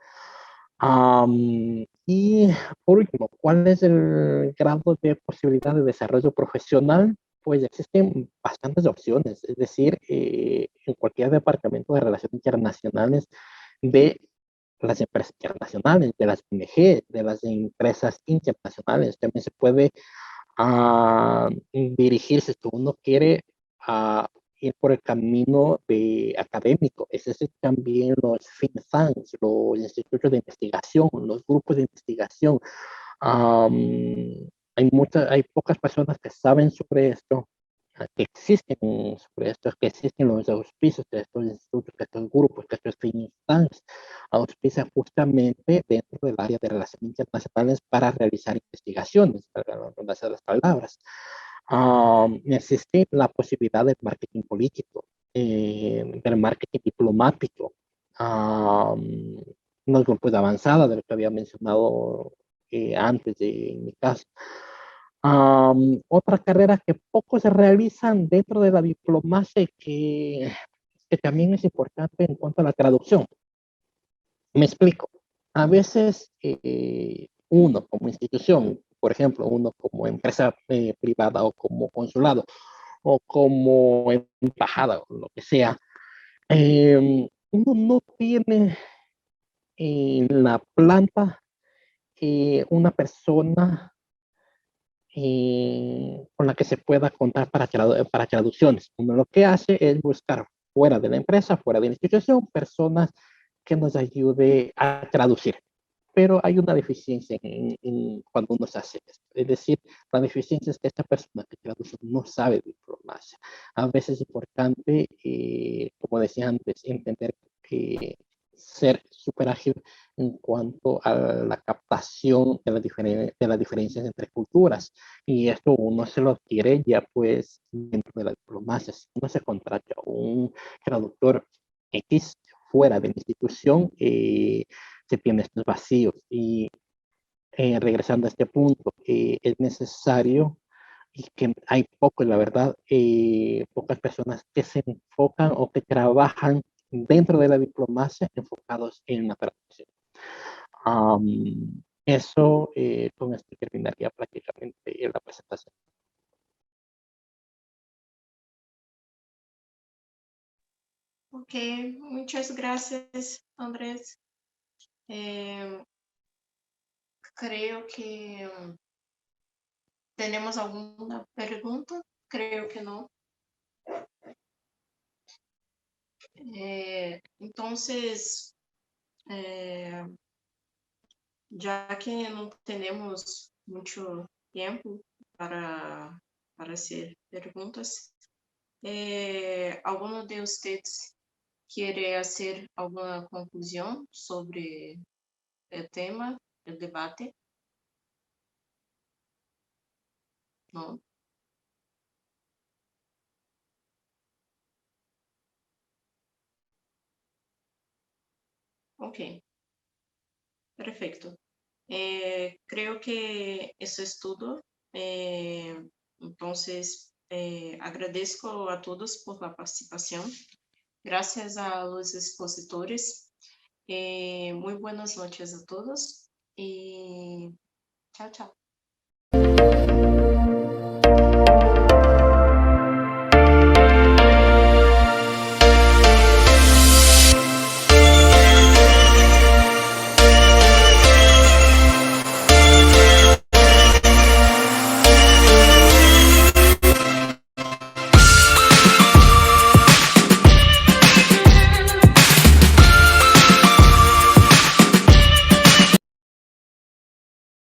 Speaker 6: Y por último, ¿cuál es el grado de posibilidad de desarrollo profesional? Pues existen bastantes opciones, es decir, en cualquier departamento de relaciones internacionales de las empresas internacionales, de las ONG, de las empresas internacionales, también se puede dirigirse, si uno quiere ir por el camino de académico. Es decir, también los think tanks, los institutos de investigación, los grupos de investigación. Hay pocas personas que saben sobre esto, que existen sobre esto, que existen los auspicios de estos institutos, de estos grupos, de estos think tanks, auspician justamente dentro del área de relaciones internacionales para realizar investigaciones, para no las palabras. Existe la posibilidad del marketing político, del marketing diplomático, los grupos de avanzada, de lo que había mencionado antes en mi caso. Otra carrera que pocos se realizan dentro de la diplomacia que también es importante en cuanto a la traducción. Me explico. A veces uno como institución, por ejemplo, uno como empresa privada o como consulado o como embajada o lo que sea, uno no tiene en la planta una persona con la que se pueda contar para traducciones. Uno lo que hace es buscar fuera de la empresa, fuera de la institución, personas que nos ayude a traducir. Pero hay una deficiencia cuando uno se hace esto. Es decir, la deficiencia es que esta persona que traduce no sabe de diplomacia. A veces es importante, como decía antes, entender que ser súper ágil en cuanto a la captación de las diferencias entre culturas. Y esto uno se lo adquiere ya pues dentro de la diplomacia. Si uno se contrata un traductor X fuera de la institución, se tiene estos vacíos. Y regresando a este punto, es necesario y que hay pocos, la verdad, pocas personas que se enfocan o que trabajan dentro de la diplomacia enfocados en la traducción. Eso, con esto terminaría prácticamente la presentación.
Speaker 1: Ok, muchas gracias, Andrés. Creo que tenemos alguna pregunta. Creo que no. Entonces, ya que no tenemos mucho tiempo para hacer preguntas, ¿alguno de ustedes quiere hacer alguna conclusión sobre el tema, el debate? No. Ok, perfecto. Creo que eso es todo. Entonces, agradezco a todos por la participación. Gracias a los expositores. Muy buenas noches a todos y chao, chao.